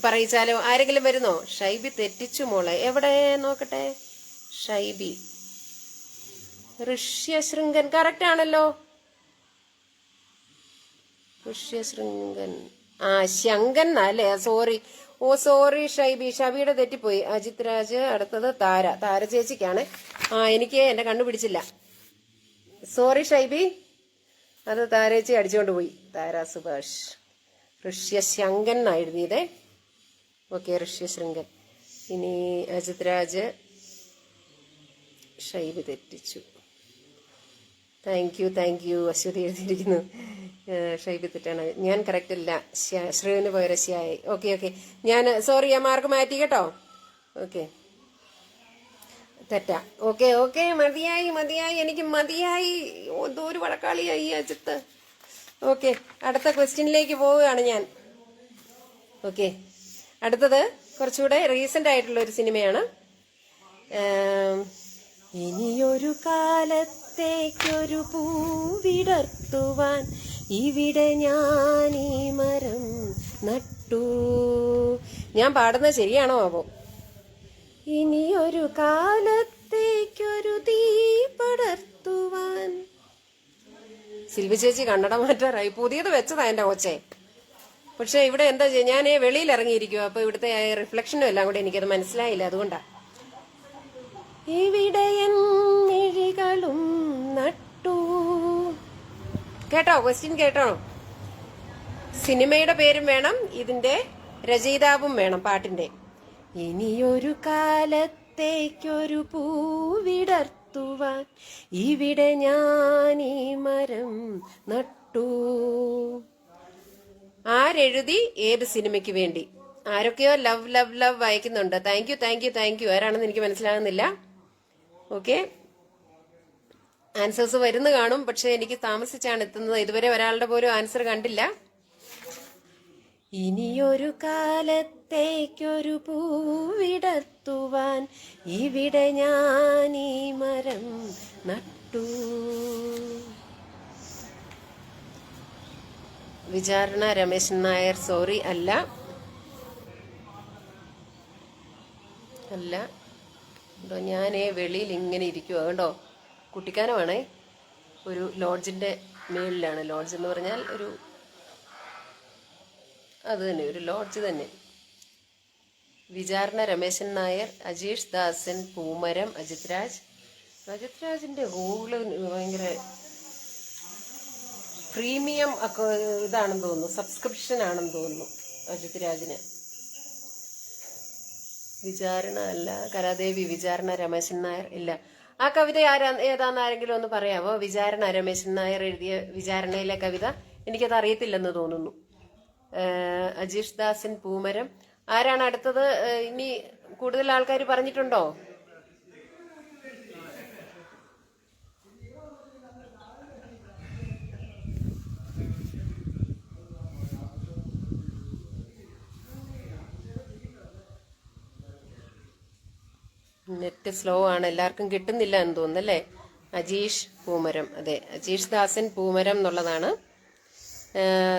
പറയിച്ചാലോ? ആരെങ്കിലും വരുന്നോ? ഷൈബി തെറ്റിച്ചു മോളെ. എവിടെ നോക്കട്ടെ. ഷൈബി. ഋഷ്യശൃംഗൻ കറക്റ്റ് ആണല്ലോ. ഋഷ്യശൃംഗൻ. ശങ്കൻ അല്ലേ? സോറി. ഓ സോറി ഷൈബി. ഷബിയുടെ തെറ്റിപ്പോയി. അജിത് രാജ്. അടുത്തത് താര ചേച്ചിക്കാണ്. എനിക്ക് എന്റെ കണ്ണു പിടിച്ചില്ല. സോറി ഷൈബി, അത് താരേച്ചി അടിച്ചുകൊണ്ട് പോയി. താര സുഭാഷ്. ഋഷ്യശങ്കൻ എന്നാ എഴുതിയതേ. ഓക്കെ, ഋഷ്യശൃംഗൻ. ഇനി അജിത് രാജ്. ഷൈബി തെറ്റിച്ചു. Thank you. അശ്വതി എഴുതിയിരിക്കുന്നു. ഷൈബി തെറ്റാണ്. ഞാൻ കറക്റ്റ് അല്ല. ശ്രേവിന് പകരം ശ്യായി. ഓക്കെ, ഞാൻ സോറി, ഞാൻ മാർക്ക് മാറ്റി കേട്ടോ. ഓക്കെ, തെറ്റാ. ഓക്കെ, മതിയായി. എനിക്ക് മതിയായി. എന്തോ ഒരു വഴക്കാളിയായി അജിത്ത്. ഓക്കെ, അടുത്ത ക്വസ്റ്റ്യനിലേക്ക് പോവുകയാണ് ഞാൻ. ഓക്കെ, അടുത്തത് കുറച്ചുകൂടെ റീസെന്റ് ആയിട്ടുള്ള ഒരു സിനിമയാണ്. ഇനിയൊരു കാലത്തേക്കൊരു പൂവിടർത്തുവാൻ ഇവിടെ ഞാൻ ഈ മരം നട്ടു. ഞാൻ പാടുന്നത് ശരിയാണോ ആവോ? ഇനിയൊരു കാലത്തേക്കൊരു തീ പടർത്തുവാൻ. സിൽവി ചേച്ചി കണ്ണട മാറ്റാറായി. പുതിയത് വെച്ചതാ എന്റെ കൊച്ചെ. പക്ഷെ ഇവിടെ എന്താ ചെയ്യാ, ഞാൻ വെളിയിൽ ഇറങ്ങിയിരിക്കുവോ, അപ്പൊ ഇവിടുത്തെ റിഫ്ലക്ഷനും എല്ലാം കൂടെ എനിക്കത് മനസ്സിലായില്ല. അതുകൊണ്ടാ. ഇവിടെ മിഴികളും നട്ടു. കേട്ടോ, ക്വസ്റ്റ്യൻ കേട്ടോ? സിനിമയുടെ പേരും വേണം, ഇതിന്റെ രചയിതാവും വേണം പാട്ടിന്റെ. ഇനിയൊരു കാലത്തേക്കൊരു പൂവിടർത്തുവാൻ ഇവിടെ ഞാൻ ഈ മരം നട്ടു. ആരെഴുതി, ഏത് സിനിമയ്ക്ക് വേണ്ടി? ആരൊക്കെയോ ലവ് ലവ് ലവ് വായിക്കുന്നുണ്ട്. Thank you thank you thank you. ആരാണെന്ന് എനിക്ക് മനസ്സിലാകുന്നില്ല. ഓക്കെ, ആൻസേഴ്സ് വരുന്നു കാണും, പക്ഷെ എനിക്ക് താമസിച്ചാണ് എത്തുന്നത്. ഇതുവരെ ഒരാളുടെ പോലും ആൻസർ കണ്ടില്ല. ഇനിയൊരു കാലത്തേക്കൊരു പൂവിടർത്തുവാൻ ഇവിടെ ഞാൻ ഈ മരം നട്ടു. വിചാരണ രമേശൻ നായർ. സോറി, അല്ല അല്ല കേട്ടോ. ഞാൻ വെളിയിൽ ഇങ്ങനെ ഇരിക്കുവാ കേട്ടോ. കുട്ടിക്കാനമാണേ. ഒരു ലോഡ്ജിന്റെ മേളിലാണ്. ലോഡ്ജ് എന്ന് പറഞ്ഞാൽ അത് തന്നെ, ഒരു ലോഡ്ജ് തന്നെ. വിചാരണ രമേശൻ നായർ, അജീഷ് ദാസൻ പൂമരം, അജിത് രാജിന്റെ ഗൂഗിള് ഭയങ്കര പ്രീമിയം ഇതാണെന്ന് തോന്നുന്നു, സബ്സ്ക്രിപ്ഷൻ ആണെന്ന് തോന്നുന്നു അജിത് രാജിന്. വിചാരണ അല്ല, കലാദേവി. വിചാരണ രമേശൻ നായർ ഇല്ല. ആ കവിത ഏതാന്ന് ആരെങ്കിലും ഒന്ന് പറയാമോ? വിചാരണ രമേശൻ നായർ എഴുതിയ വിചാരണയിലെ കവിത എനിക്കത് അറിയത്തില്ലെന്ന് തോന്നുന്നു. അജീഷ് ദാസൻ പൂമരം. ആരാണ് അടുത്തത്? ഇനി കൂടുതൽ ആൾക്കാർ പറഞ്ഞിട്ടുണ്ടോ? നെറ്റ് സ്ലോ ആണ്, എല്ലാവർക്കും കിട്ടുന്നില്ല എന്ന് തോന്നുന്നല്ലേ. അജീഷ് പൂമരം, അതെ, അജീഷ് ദാസൻ പൂമരം എന്നുള്ളതാണ്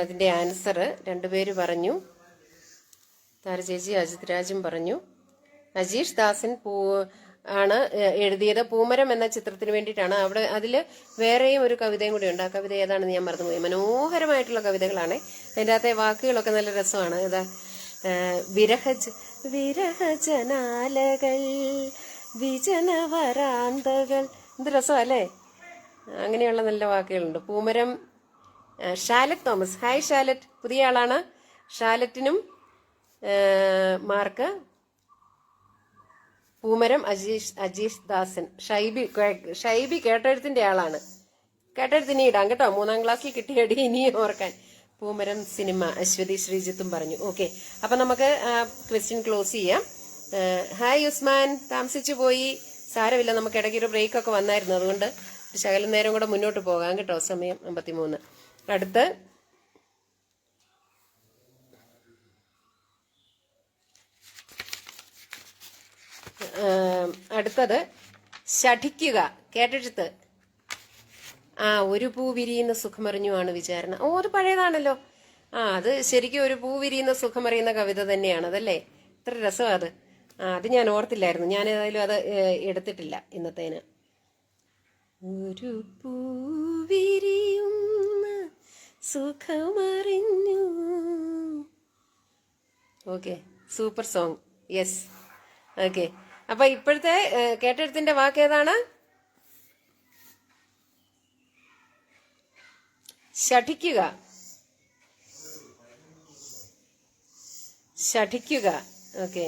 അതിന്റെ ആൻസർ. രണ്ടുപേര് പറഞ്ഞു. താരചേച്ചി അജിത് രാജും പറഞ്ഞു. അജീഷ് ദാസൻ ആണ് എഴുതിയത്. പൂമരം എന്ന ചിത്രത്തിന് വേണ്ടിയിട്ടാണ്. അതില് വേറെയും ഒരു കവിതയും കൂടി ഉണ്ട്. ആ കവിത ഏതാണെന്ന് ഞാൻ മറന്നുപോയി. മനോഹരമായിട്ടുള്ള കവിതകളാണ്. അതിൻ്റെ അകത്തെ വാക്കുകളൊക്കെ നല്ല രസമാണ്. ഏതാ? വിരഹജനാലകൾ വിജനവരാന്തകൾ. എന്ത് രസമല്ലേ? അങ്ങനെയുള്ള നല്ല വാക്കുകളുണ്ട്. പൂമരം. ഷാലറ്റ് തോമസ്. ഹായ് ഷാലറ്റ്, പുതിയ ആളാണ്. ഷാലറ്റിനും മാർക്ക്. പൂമരം അജീഷ് ദാസൻ. ഷൈബി കേട്ടെഴുത്തിന്റെ ആളാണ്. കേട്ടെഴുത്തിന് ഇടാം കേട്ടോ. 3ാം ക്ലാസ്സിൽ കിട്ടിയടി ഇനിയും ഓർക്കാൻ. പൂമരം സിനിമ. അശ്വതി ശ്രീജിത്തും പറഞ്ഞു. ഓക്കെ, അപ്പൊ നമുക്ക് ക്വസ്റ്റ്യൻ ക്ലോസ് ചെയ്യാം. ഹായ് ഉസ്മാൻ, താമസിച്ചു പോയി. സാരമില്ല, നമുക്ക് ഇടയ്ക്ക് ഒരു ബ്രേക്ക് ഒക്കെ വന്നായിരുന്നു. അതുകൊണ്ട് ശകലം നേരം കൂടെ മുന്നോട്ട് പോകാം കേട്ടോ. സമയം 53. അടുത്തത് ശഠിക്കുക. കേട്ടെഴുത്ത്. ഒരു പൂ വിരിയുന്ന സുഖമറിഞ്ഞു ആണ് വിചാരണ. അത് പഴയതാണല്ലോ. അത് ശരിക്കും ഒരു പൂ വിരിയുന്ന സുഖമറിയുന്ന കവിത തന്നെയാണ് അതല്ലേ? ഇത്ര രസമാണ് അത്. അത് ഞാൻ ഓർത്തില്ലായിരുന്നു. ഞാൻ ഏതായാലും അത് എടുത്തിട്ടില്ല ഇന്നത്തേന്. ഒരു പൂ വിരിയുന്ന സുഖമറിഞ്ഞു. Okay, super song. Yes. Okay, അപ്പൊ ഇപ്പോഴത്തെ കേട്ടെഴുത്തിന്റെ വാക്ക് ഏതാണ്? ശഠിക്കുക. ശഠിക്കുക. ഓക്കെ,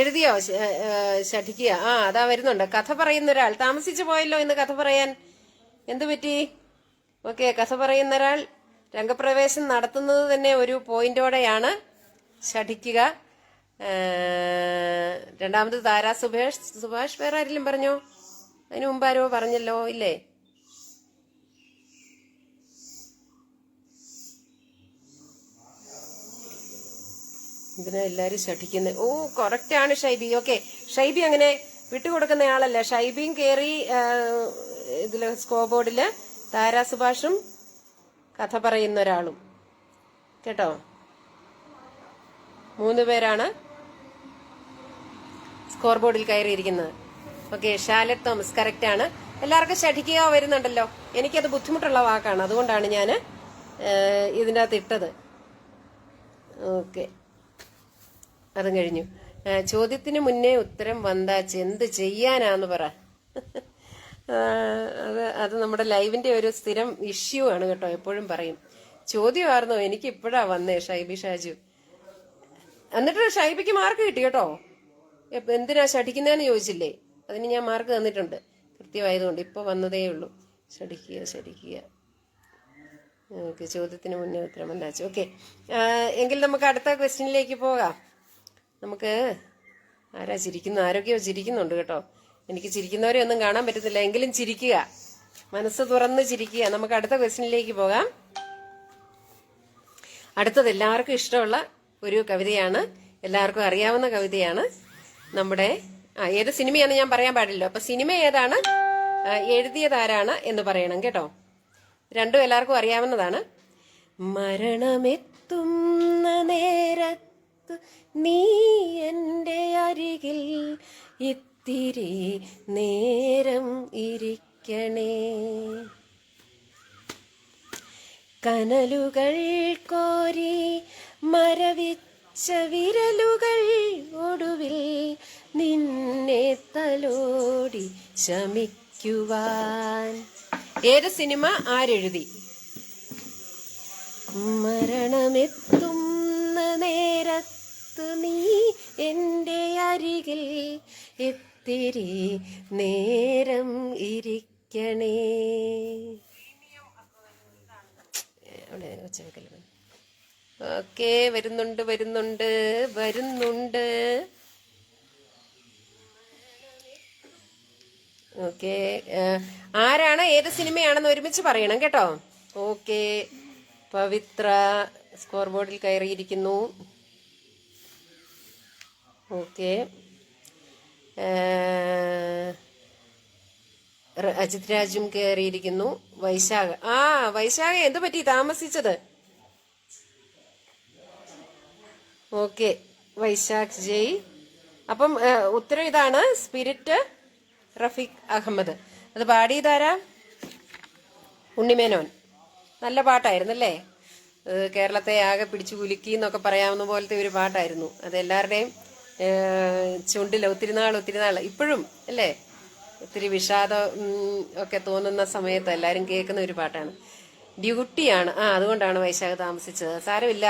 എഴുതിയോ? ശഠിക്കുക. അതാ വരുന്നുണ്ട്. കഥ പറയുന്ന ഒരാൾ താമസിച്ചു പോയല്ലോ ഇന്ന് കഥ പറയാൻ. എന്തു പറ്റി? ഓക്കെ, കഥ പറയുന്ന ഒരാൾ രംഗപ്രവേശം നടത്തുന്നത് തന്നെ ഒരു പോയിന്റോടെയാണ്. ശഠിക്കുക. രണ്ടാമത് താര സുഭാഷ് വേറെ ആരെങ്കിലും പറഞ്ഞോ? അതിനു മുമ്പ് ആരോ പറഞ്ഞല്ലോ ഇല്ലേ? ഇതിനെ എല്ലാരും ശഠിക്കുന്നത്. ഓ കറക്റ്റ് ആണ് ഷൈബി. ഓക്കെ, ഷൈബി അങ്ങനെ വിട്ടുകൊടുക്കുന്ന ആളല്ല. ഷൈബിയും കേറി ഇതില് സ്കോർ ബോർഡില് താര സുഭാഷും കഥ പറയുന്ന ഒരാളും കേട്ടോ. 3 പേരാണ് സ്കോർ ബോർഡിൽ കയറിയിരിക്കുന്നത്. ഓക്കെ, ഷാലറ്റ് തോമസ് കറക്റ്റ് ആണ്. എല്ലാവർക്കും ശഠിക്കുക വരുന്നുണ്ടല്ലോ. എനിക്കത് ബുദ്ധിമുട്ടുള്ള വാക്കാണ്, അതുകൊണ്ടാണ് ഞാൻ ഇതിൻ്റെ അകത്ത് ഇട്ടത്. ഓക്കെ, അതും കഴിഞ്ഞു. ചോദ്യത്തിന് മുന്നേ ഉത്തരം വந்தாച്ച് എന്ത് ചെയ്യാനാന്ന് പറ. അത് നമ്മുടെ ലൈവിന്റെ ഒരു സ്ഥിരം ഇഷ്യൂ ആണ് കേട്ടോ. എപ്പോഴും പറയും ചോദ്യമായിരുന്നോ, എനിക്ക് ഇപ്പോഴാ വന്നേ ഷൈബി ഷാജു. എന്നിട്ട് ഷൈബിക്ക് മാർക്ക് കിട്ടി കേട്ടോ. എന്തിനാ ശഠിക്കുന്നതെന്ന് ചോദിച്ചില്ലേ, അതിന് ഞാൻ മാർക്ക് തന്നിട്ടുണ്ട് കൃത്യമായതുകൊണ്ട്. ഇപ്പൊ വന്നതേ ഉള്ളൂ. ശഠിക്കുക. ഓക്കെ, ചോദ്യത്തിന് മുന്നേ ഉത്തരം വந்தாച്ച്. ഓക്കെ, എങ്കിൽ നമുക്ക് അടുത്ത ക്വസ്റ്റ്യനിലേക്ക് പോകാം. നമുക്ക് ആരാ ചിരിക്കുന്നു? ആരൊക്കെയോ ചിരിക്കുന്നുണ്ട് കേട്ടോ. എനിക്ക് ചിരിക്കുന്നവരെ ഒന്നും കാണാൻ പറ്റുന്നില്ല, എങ്കിലും ചിരിക്കുക, മനസ്സ് തുറന്ന് ചിരിക്കുക. നമുക്ക് അടുത്ത ക്വസ്റ്റ്യനിലേക്ക് പോകാം. അടുത്തത് എല്ലാവർക്കും ഇഷ്ടമുള്ള ഒരു കവിതയാണ്, എല്ലാവർക്കും അറിയാവുന്ന കവിതയാണ്. നമ്മുടെ ഏത് സിനിമയാണെന്ന് ഞാൻ പറയാൻ പാടില്ല. അപ്പൊ സിനിമ ഏതാണ്, എഴുതിയതാരാണ് എന്ന് പറയണം കേട്ടോ. രണ്ടും എല്ലാവർക്കും അറിയാവുന്നതാണ്. മരണമെത്തുന്ന നേരത്ത് നീ എൻ്റെ അരികിൽ ഇത്തിരി നേരം ഇരിക്കണേ, കനലുകൾ കോരി മരവിച്ച വിരലുകൾ ഒടുവിൽ നിന്നെ തലോടി ശമിക്കുവാൻ. ഏത് സിനിമ, ആരെഴുതി? മരണമെത്തുന്ന നേരത്ത് നീ എൻ്റെ അരികിൽ ഇത്തിരി നേരം ഇരിക്കണേ. ഓക്കെ, വരുന്നുണ്ട്. ഓക്കെ, ആരാണ് ഏത് സിനിമയാണെന്ന് ഒരുമിച്ച് പറയണം കേട്ടോ. ഓക്കെ, പവിത്ര സ്കോർ ബോർഡിൽ കയറിയിരിക്കുന്നു. ഓക്കെ, അജിത് രാജും കയറിയിരിക്കുന്നു. വൈശാഖ, വൈശാഖ എന്ത് പറ്റി താമസിച്ചത്? ഓക്കെ, വൈശാഖ് ജയ്. അപ്പം ഉത്തരം ഇതാണ്, സ്പിരിറ്റ്, റഫീഖ് അഹമ്മദ്. അത് പാടിയതാരാ? ഉണ്ണിമേനോൻ. നല്ല പാട്ടായിരുന്നു അല്ലേ? കേരളത്തെ ആകെ പിടിച്ചു കുലുക്കി എന്നൊക്കെ പറയാവുന്ന പോലത്തെ ഒരു പാട്ടായിരുന്നു. അത് എല്ലാവരുടെയും ചുണ്ടിൽ ഒത്തിരി നാൾ ഇപ്പോഴും അല്ലേ, ഒത്തിരി വിഷാദം ഒക്കെ തോന്നുന്ന സമയത്ത് എല്ലാവരും കേൾക്കുന്ന ഒരു പാട്ടാണ്. ഡ്യൂട്ടിയാണ്. അതുകൊണ്ടാണ് വൈശാഖ് താമസിച്ചത്. സാരമില്ല,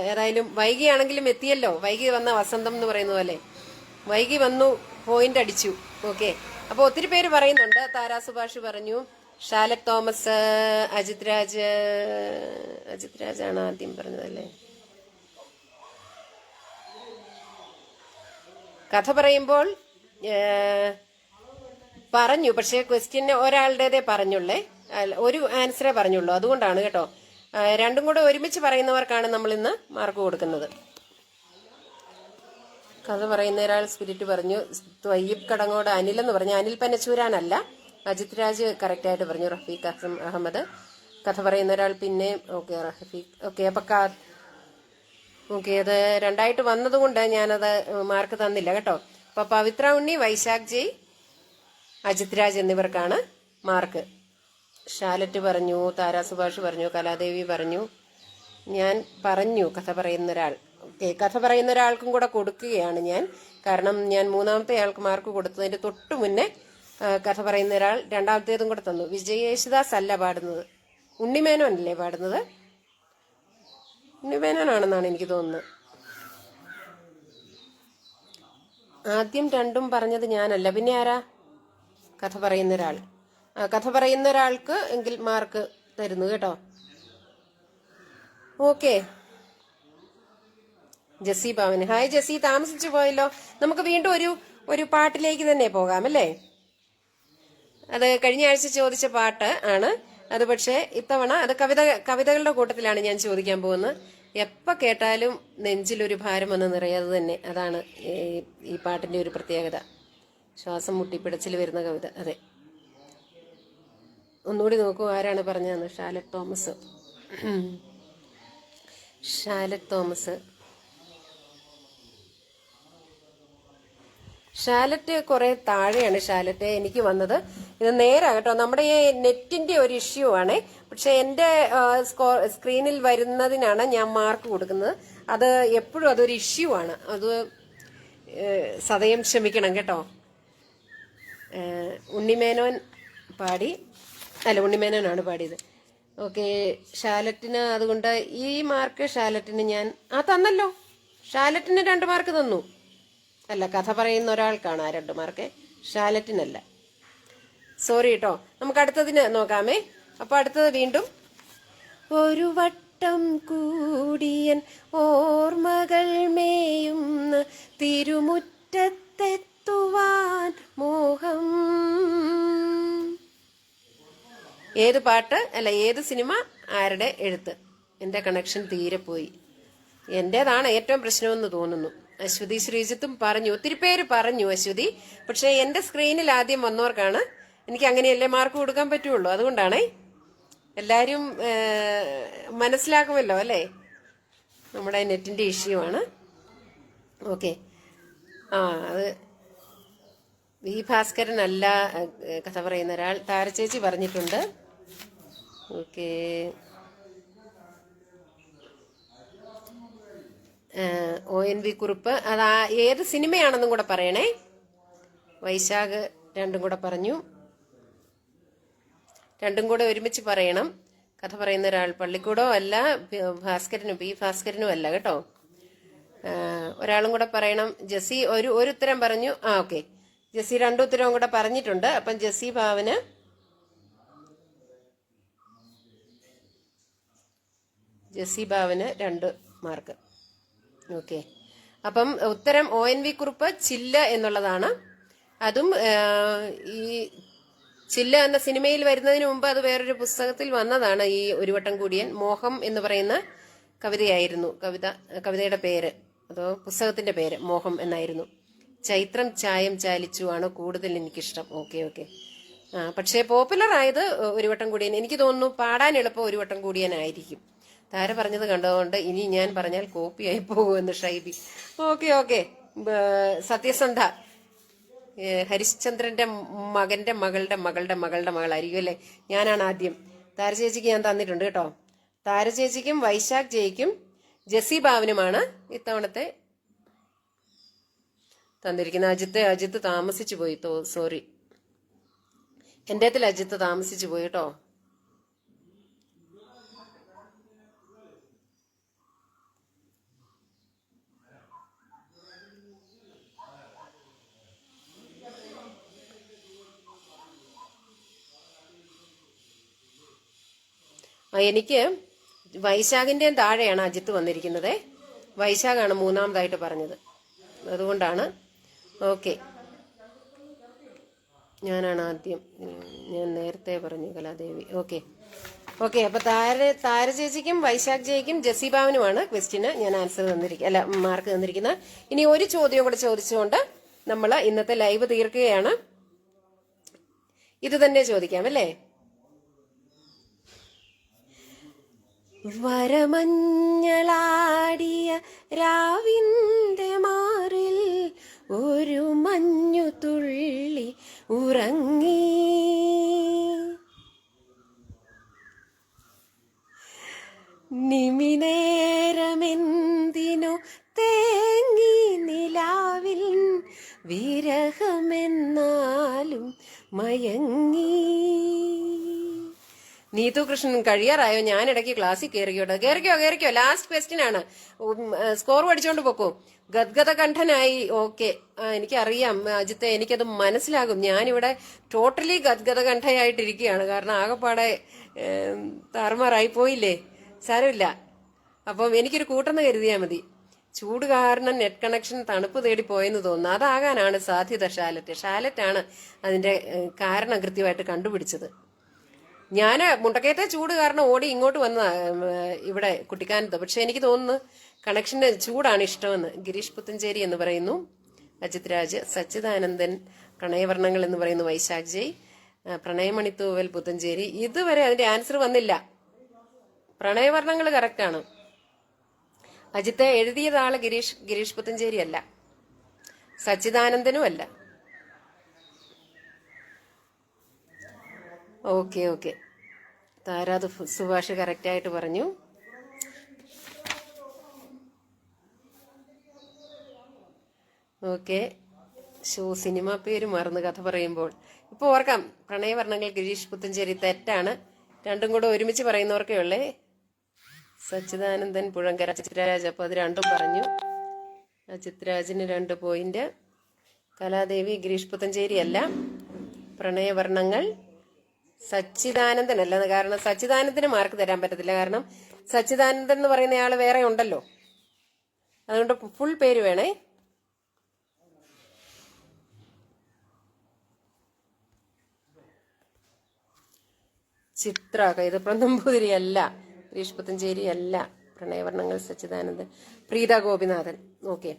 ഏതായാലും വൈകിയാണെങ്കിലും എത്തിയല്ലോ. വൈകി വന്ന വസന്തം എന്ന് പറയുന്ന പോലെ വൈകി വന്നു, പോയിന്റ് അടിച്ചു. ഓക്കെ, അപ്പൊ ഒത്തിരി പേര് പറയുന്നുണ്ട്. താര സുഭാഷ് പറഞ്ഞു, ഷാലറ്റ് തോമസ്, അജിത് രാജാണ് ആദ്യം പറഞ്ഞതല്ലേ. കഥ പറയുമ്പോൾ പറഞ്ഞു, പക്ഷെ ക്വസ്റ്റ്യന് ഒരാളുടേതേ പറഞ്ഞുള്ളേ, ഒരു ആൻസറേ പറഞ്ഞുള്ളൂ. അതുകൊണ്ടാണ് കേട്ടോ. രണ്ടും കൂടെ ഒരുമിച്ച് പറയുന്നവർക്കാണ് നമ്മൾ ഇന്ന് മാർക്ക് കൊടുക്കുന്നത്. കഥ പറയുന്ന ഒരാൾ സ്പിരിറ്റ് പറഞ്ഞു. ത്വയ്യിബ് കടങ്ങോട് അനിൽ എന്ന് പറഞ്ഞു. അനിൽ പനച്ചൂരാനല്ല, അജിത് രാജ് കറക്റ്റായിട്ട് പറഞ്ഞു. റഫീഖ് അഹമ്മദ്. കഥ പറയുന്ന ഒരാൾ പിന്നെ ഓക്കെ റഫീഖ്. ഓക്കെ, അപ്പൊ ഓക്കെ, അത് രണ്ടായിട്ട് വന്നതുകൊണ്ട് ഞാനത് മാർക്ക് തന്നില്ല കേട്ടോ. അപ്പൊ പവിത്ര ഉണ്ണി, വൈശാഖ് ജയ്, അജിത് രാജ് എന്നിവർക്കാണ് മാർക്ക്. ഷാലറ്റ് പറഞ്ഞു, താര സുഭാഷ് പറഞ്ഞു, കലാദേവി പറഞ്ഞു, ഞാൻ പറഞ്ഞു കഥ പറയുന്ന ഒരാൾ. ഓക്കെ, കഥ പറയുന്ന ഒരാൾക്കും കൂടെ കൊടുക്കുകയാണ് ഞാൻ. കാരണം ഞാൻ മൂന്നാമത്തെ ആൾക്ക് മാർക്ക് കൊടുത്തതിന്റെ തൊട്ടു മുന്നേ കഥ പറയുന്ന ഒരാൾ രണ്ടാമത്തേതും കൂടെ തന്നു. വിജയ് യേശുദാസ് അല്ല പാടുന്നത്, ഉണ്ണിമേനോനല്ലേ പാടുന്നത്? ഉണ്ണിമേനോനാണെന്നാണ് എനിക്ക് തോന്നുന്നത്. ആദ്യം രണ്ടും പറഞ്ഞത് ഞാനല്ല, പിന്നെ ആരാ? കഥ പറയുന്ന ഒരാൾ. കഥ പറയുന്ന ഒരാൾക്ക് എങ്കിൽ മാർക്ക് തരുന്നു കേട്ടോ. ഓക്കെ, ജെസ്സി ഭാവൻ. ഹായ് ജെസ്സി, താമസിച്ചു പോയല്ലോ. നമുക്ക് വീണ്ടും ഒരു പാട്ടിലേക്ക് തന്നെ പോകാം അല്ലേ? അത് കഴിഞ്ഞ ആഴ്ച ചോദിച്ച പാട്ട് ആണ് അത്. പക്ഷേ ഇത്തവണ അത് കവിതകളുടെ കൂട്ടത്തിലാണ് ഞാൻ ചോദിക്കാൻ പോകുന്നത്. എപ്പോൾ കേട്ടാലും നെഞ്ചിലൊരു ഭാരം വന്ന് നിറയാതെ തന്നെ. അതാണ് ഈ പാട്ടിന്റെ ഒരു പ്രത്യേകത. ശ്വാസം മുട്ടിപ്പിടച്ചിൽ വരുന്ന കവിത. അതെ, ഒന്നുകൂടി നോക്കൂ, ആരാണ് പറഞ്ഞതെന്ന്. ഷാലറ്റ് തോമസ്. ഷാലറ്റ് തോമസ്. ഷാലറ്റ് കുറെ താഴെയാണ് ഷാലറ്റ് എനിക്ക് വന്നത്. ഇത് നേരാ കേട്ടോ, നമ്മുടെ ഈ നെറ്റിന്റെ ഒരു ഇഷ്യൂ ആണ്. പക്ഷെ എന്റെ സ്ക്രീനിൽ വരുന്നതിനാണ് ഞാൻ മാർക്ക് കൊടുക്കുന്നത്. അത് എപ്പോഴും അതൊരു ഇഷ്യൂ ആണ്. അത് സദയം ക്ഷമിക്കണം കേട്ടോ. ഉണ്ണിമേനോൻ പാടി, അല്ല ഉണ്ണിമേനോനാണ് പാടിയത്. ഓക്കെ, ഷാലറ്റിന് അതുകൊണ്ട് ഈ മാർക്ക് ഷാലറ്റിന് ഞാൻ തന്നല്ലോ. ഷാലറ്റിന് 2 മാർക്ക് തന്നു. അല്ല, കഥ പറയുന്ന ഒരാൾക്കാണ് ആ 2 മാർക്ക്, ഷാലറ്റിനല്ല. സോറി കേട്ടോ. നമുക്ക് അടുത്തതിന് നോക്കാമേ. അപ്പൊ അടുത്തത് വീണ്ടും ഒരു വട്ടം കൂടിയൻ ഓർമ്മകൾ മേയുന്ന തിരുമുറ്റത്തെത്തുവാൻ മോഹം. ഏത് പാട്ട്, അല്ല ഏത് സിനിമ, ആരുടെ എഴുത്ത്? എന്റെ കണക്ഷൻ തീരെ പോയി. എന്റേതാണ് ഏറ്റവും പ്രശ്നമെന്ന് തോന്നുന്നു. അശ്വതി ശ്രീജിത്തും പറഞ്ഞു, ഒത്തിരി പേര് പറഞ്ഞു അശ്വതി. പക്ഷെ എന്റെ സ്ക്രീനിൽ ആദ്യം വന്നവർക്കാണ്. എനിക്ക് അങ്ങനെയല്ലേ മാർക്ക് കൊടുക്കാൻ പറ്റുള്ളൂ. അതുകൊണ്ടാണേ. എല്ലാരും മനസ്സിലാക്കുമല്ലോ അല്ലേ, നമ്മുടെ നെറ്റിന്റെ ഇഷ്യൂ ആണ്. ഓക്കെ, അത് വി ഭാസ്കരൻ അല്ല കഥ പറയുന്ന ഒരാൾ. താരചേച്ചി പറഞ്ഞിട്ടുണ്ട്. Okay, ONV Kurup. അത് ഏത് സിനിമയാണെന്നും കൂടെ പറയണേ. വൈശാഖ് 2 കൂടെ പറഞ്ഞു. 2 കൂടെ ഒരുമിച്ച് പറയണം. കഥ പറയുന്ന ഒരാൾ പള്ളിക്കൂടോ അല്ല, വി ഭാസ്കരനും അല്ല കേട്ടോ. ഒരാളും കൂടെ പറയണം. ജെസ്സി ഒരു ഉത്തരം പറഞ്ഞു. ഓക്കെ, ജെസ്സി 2 ഉത്തരവും കൂടെ പറഞ്ഞിട്ടുണ്ട്. അപ്പം ജെസ്സി ഭാവന് 2 മാർക്ക്. ഓക്കെ, അപ്പം ഉത്തരം ONV കുറുപ്പ് ചില്ല എന്നുള്ളതാണ്. അതും ഈ ചില്ല എന്ന സിനിമയിൽ വരുന്നതിന് മുമ്പ് അത് വേറൊരു പുസ്തകത്തിൽ വന്നതാണ്. ഈ ഒരു വട്ടം കൂടിയൻ മോഹം എന്ന് പറയുന്ന കവിതയായിരുന്നു. കവിതയുടെ പേര്, അതോ പുസ്തകത്തിന്റെ പേര് മോഹം എന്നായിരുന്നു. ചൈത്രം ചായം ചാലിച്ചു ആണ് കൂടുതൽ എനിക്കിഷ്ടം. ഓക്കെ. പക്ഷേ പോപ്പുലർ ആയത് ഒരു വട്ടം കൂടിയൻ. എനിക്ക് തോന്നുന്നു പാടാൻ എളുപ്പം ഒരു വട്ടം കൂടിയനായിരിക്കും. താര പറഞ്ഞത് കണ്ടതുകൊണ്ട് ഇനി ഞാൻ പറഞ്ഞാൽ കോപ്പിയായി പോകുമെന്ന് ഷൈബി. ഓക്കെ. സത്യസന്ധ ഹരിശ്ചന്ദ്രന്റെ മകന്റെ മകളുടെ മകളായിരിക്കും അല്ലേ? ഞാനാണ് ആദ്യം. താരചേച്ചിക്ക് ഞാൻ തന്നിട്ടുണ്ട് കേട്ടോ. താരചേച്ചിക്കും വൈശാഖ് ജയ്ക്കും ജെസ്സി ഭാവനുമാണ് ഇത്തവണത്തെ തന്നിരിക്കുന്ന. അജിത്ത് താമസിച്ചു പോയി. സോറി, എന്റെ അജിത്ത് താമസിച്ചു പോയി കേട്ടോ. എനിക്ക് വൈശാഖിന്റെയും താഴെയാണ് അജിത്ത് വന്നിരിക്കുന്നത്. വൈശാഖാണ് 3ാമതായിട്ട് പറഞ്ഞത്, അതുകൊണ്ടാണ്. ഓക്കെ, ഞാനാണ് ആദ്യം. ഞാൻ നേരത്തെ പറഞ്ഞു കലാദേവി. ഓക്കെ. അപ്പൊ താരചേച്ചിക്കും വൈശാഖ് ജയ്ക്കും ജെസ്സി ഭാവനുമാണ് ക്വസ്റ്റ്യന് ഞാൻ മാർക്ക് തന്നിരിക്കുന്നത്. ഇനി ഒരു ചോദ്യം കൂടെ ചോദിച്ചുകൊണ്ട് നമ്മൾ ഇന്നത്തെ ലൈവ് തീർക്കുകയാണ്. ഇത് തന്നെ ചോദിക്കാം അല്ലേ? വരമഞ്ഞളാടിയ രാവിന്റെ മാറിൽ ഒരു മഞ്ഞു തുള്ളി ഉറങ്ങി. നിമിനേരമെന്തിനോ തേങ്ങി നിലാവിൽ വിരഹമെന്നാലും മയങ്ങി. നീതു കൃഷ്ണൻ കഴിയാറായോ? ഞാൻ ഇടയ്ക്ക് ക്ലാസ്സിൽ കയറിക്കോ. ലാസ്റ്റ് ക്വസ്റ്റ്യൻ ആണ്. സ്കോർ പഠിച്ചോണ്ട് പോക്കോ. ഗദ്ഗത കണ്ഠനായി. ഓക്കെ, എനിക്കറിയാം അജിത്തെ, എനിക്കത് മനസ്സിലാകും. ഞാനിവിടെ ടോട്ടലി ഗദ്ഗത കണ്ഠയായിട്ടിരിക്കുകയാണ്. കാരണം ആകെപ്പാടെ താറുമാറായി പോയില്ലേ. സാരമില്ല. അപ്പം എനിക്കൊരു കൂട്ടെന്ന് കരുതിയാൽ മതി. ചൂട് കാരണം നെറ്റ് കണക്ഷൻ തണുപ്പ് തേടി പോയെന്ന് തോന്നുന്നു. അതാകാനാണ് സാധ്യത. ഷാലറ്റാണ് അതിന്റെ കാരണം കൃത്യമായിട്ട് കണ്ടുപിടിച്ചത്. ഞാൻ മുണ്ടക്കയത്തെ ചൂട് കാരണം ഓടി ഇങ്ങോട്ട് വന്ന ഇവിടെ കുട്ടിക്കാനത്ത്. പക്ഷെ എനിക്ക് തോന്നുന്നു കണക്ഷന്റെ ചൂടാണ് ഇഷ്ടമെന്ന്. ഗിരീഷ് പുത്തഞ്ചേരി എന്ന് പറയുന്നു അജിത് രാജ്. സച്ചിദാനന്ദൻ പ്രണയവർണ്ണങ്ങൾ എന്ന് പറയുന്നു വൈശാഖ് ജയ്. പ്രണയമണിത്തൂവൽ പുത്തഞ്ചേരി. ഇതുവരെ അതിന്റെ ആൻസർ വന്നില്ല. പ്രണയവർണ്ണങ്ങൾ കറക്റ്റാണ്. അജിത്തെ എഴുതിയതാള് ഗിരീഷ് പുത്തഞ്ചേരി അല്ല, സച്ചിദാനന്ദനും അല്ല. ഓക്കെ താരാത് സുഭാഷ് കറക്റ്റായിട്ട് പറഞ്ഞു. ഓക്കെ. സിനിമ പേര് മറന്ന് കഥ പറയുമ്പോൾ ഇപ്പൊ ഓർക്കാം. പ്രണയവർണ്ണങ്ങൾ ഗിരീഷ് പുത്തഞ്ചേരി തെറ്റാണ്. രണ്ടും കൂടെ ഒരുമിച്ച് പറയുന്നവർക്കേ ഉള്ളേ. സച്ചിദാനന്ദൻ പുഴങ്കര, ചിത്രരാജ്. അപ്പൊ അത് രണ്ടും പറഞ്ഞു. ചിത്രരാജിന് 2 പോയിന്റ്. കലാദേവി ഗിരീഷ് പുത്തഞ്ചേരി അല്ല. പ്രണയവർണ്ണങ്ങൾ സച്ചിദാനന്ദൻ അല്ല. കാരണം സച്ചിദാനന്ദന് മാർക്ക് തരാൻ പറ്റത്തില്ല. കാരണം സച്ചിദാനന്ദൻ എന്ന് പറയുന്ന ആള് വേറെ ഉണ്ടല്ലോ. അതുകൊണ്ട് ഫുൾ പേര് വേണേ. ചിത്ര കൈതപ്രം നമ്പൂതിരി അല്ല. ഗിരീഷ് പുത്തഞ്ചേരി അല്ല. പ്രണയവർണ്ണങ്ങൾ സച്ചിദാനന്ദൻ. പ്രീത ഗോപിനാഥൻ. ഓക്കെ.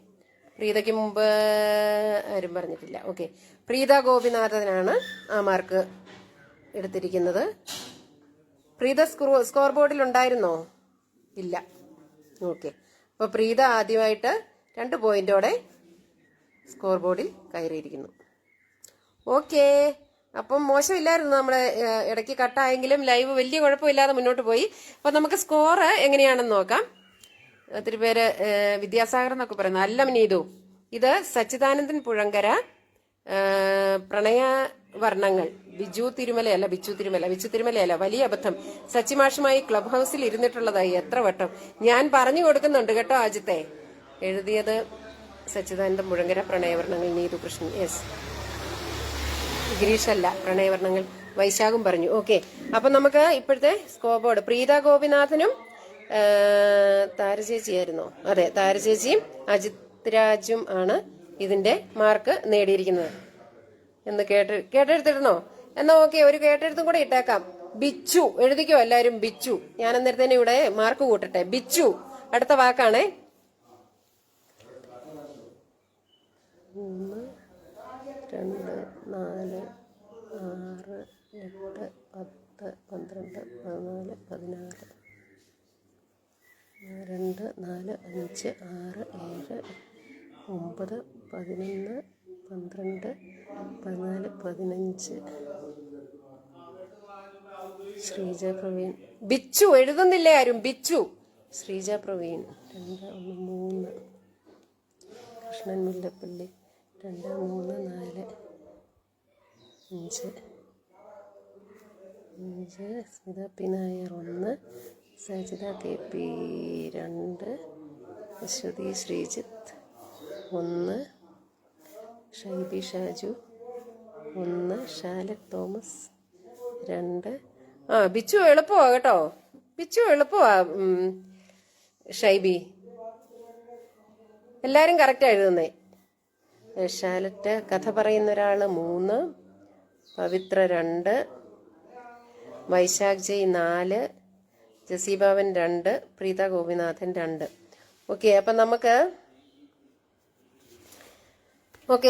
പ്രീതയ്ക്ക് മുമ്പ് ആരും പറഞ്ഞിട്ടില്ല. ഓക്കെ. പ്രീത ഗോപിനാഥനാണ് ആ മാർക്ക് എടുത്തിരിക്കുന്നത്. പ്രീത സ്കോർ ബോർഡിൽ ഉണ്ടായിരുന്നോ? ഇല്ല. ഓക്കെ. അപ്പൊ പ്രീത ആദ്യമായിട്ട് 2 പോയിന്റോടെ സ്കോർ ബോർഡിൽ കയറിയിരിക്കുന്നു. ഓക്കെ. അപ്പം മോശമില്ലായിരുന്നു. നമ്മുടെ ഇടയ്ക്ക് കട്ടായെങ്കിലും ലൈവ് വലിയ കുഴപ്പമില്ലാതെ മുന്നോട്ട് പോയി. അപ്പൊ നമുക്ക് സ്കോർ എങ്ങനെയാണെന്ന് നോക്കാം. ഒത്തിരി പേര് വിദ്യാസാഗർ എന്നൊക്കെ പറയുന്നു. അല്ല നീതു, ഇത് സച്ചിദാനന്ദൻ പുഴങ്കര. പ്രണയവർണ്ണങ്ങൾ ബിച്ചു തിരുമലയല്ല. വലിയ അബദ്ധം. സച്ചിമാഷുമായി ക്ലബ് ഹൗസിൽ ഇരുന്നിട്ടുള്ളതായി എത്ര വട്ടം ഞാൻ പറഞ്ഞു കൊടുക്കുന്നുണ്ട് കേട്ടോ. അജിത്തെ എഴുതിയത് സച്ചിദാനന്ദൻ പുഴങ്കര. പ്രണയവർണ്ണങ്ങൾ നീതു കൃഷ്ണൻ. യെസ്. ഗിരീഷ് അല്ല. പ്രണയവർണ്ണങ്ങൾ വൈശാഖും പറഞ്ഞു. ഓക്കെ. അപ്പൊ നമുക്ക് ഇപ്പോഴത്തെ സ്കോർ ബോർഡ്. പ്രീത ഗോപിനാഥനും താരചേച്ചിയായിരുന്നോ? അതെ, താരചേച്ചിയും അജിത് രാജും ആണ് ഇതിന്റെ മാർക്ക് നേടിയിരിക്കുന്നത്. എന്ന് കേട്ടെടുത്തിരുന്നോ? എന്നാ ഓക്കെ, ഒരു കേട്ടെഴുത്തും കൂടെ ഇട്ടേക്കാം. ബിച്ചു എഴുതിക്കോ എല്ലാരും. ബിച്ചു. ഞാൻ അന്നേരത്തേനെ ഇവിടെ മാർക്ക് കൂട്ടട്ടെ. ബിച്ചു അടുത്ത വാക്കാണേ. 3, 2, 4, 6, 8, 10, 12, 14, 16, 2, 4, 5, 6, 7, 9, 11, 12, 14, 15. ശ്രീജ പ്രവീൺ. ബിച്ചു എഴുതുന്നില്ലേ ആരും? Bichu. Sreeja Praveen. 2, 1, 3. Krishnan Mullappally. 2, 3, 4, 5. Smitha P Nair 1. Sajitha K P 2. Aswathy Sreejith 1. Shaibi Shaju 1. Shalet Thomas 2. Bichu എളുപ്പമാ കേട്ടോ. ബിച്ചു എളുപ്പമാ. ഷൈബി എല്ലാരും കറക്റ്റാ എഴുതുന്നേ. ഷാലറ്റ് കഥ പറയുന്ന ഒരാള് 3. പവിത്ര 2. വൈശാഖ് ജയ് 4. ജസീബാവൻ 2. പ്രീത ഗോപിനാഥൻ 2. ഓക്കെ. അപ്പൊ നമുക്ക്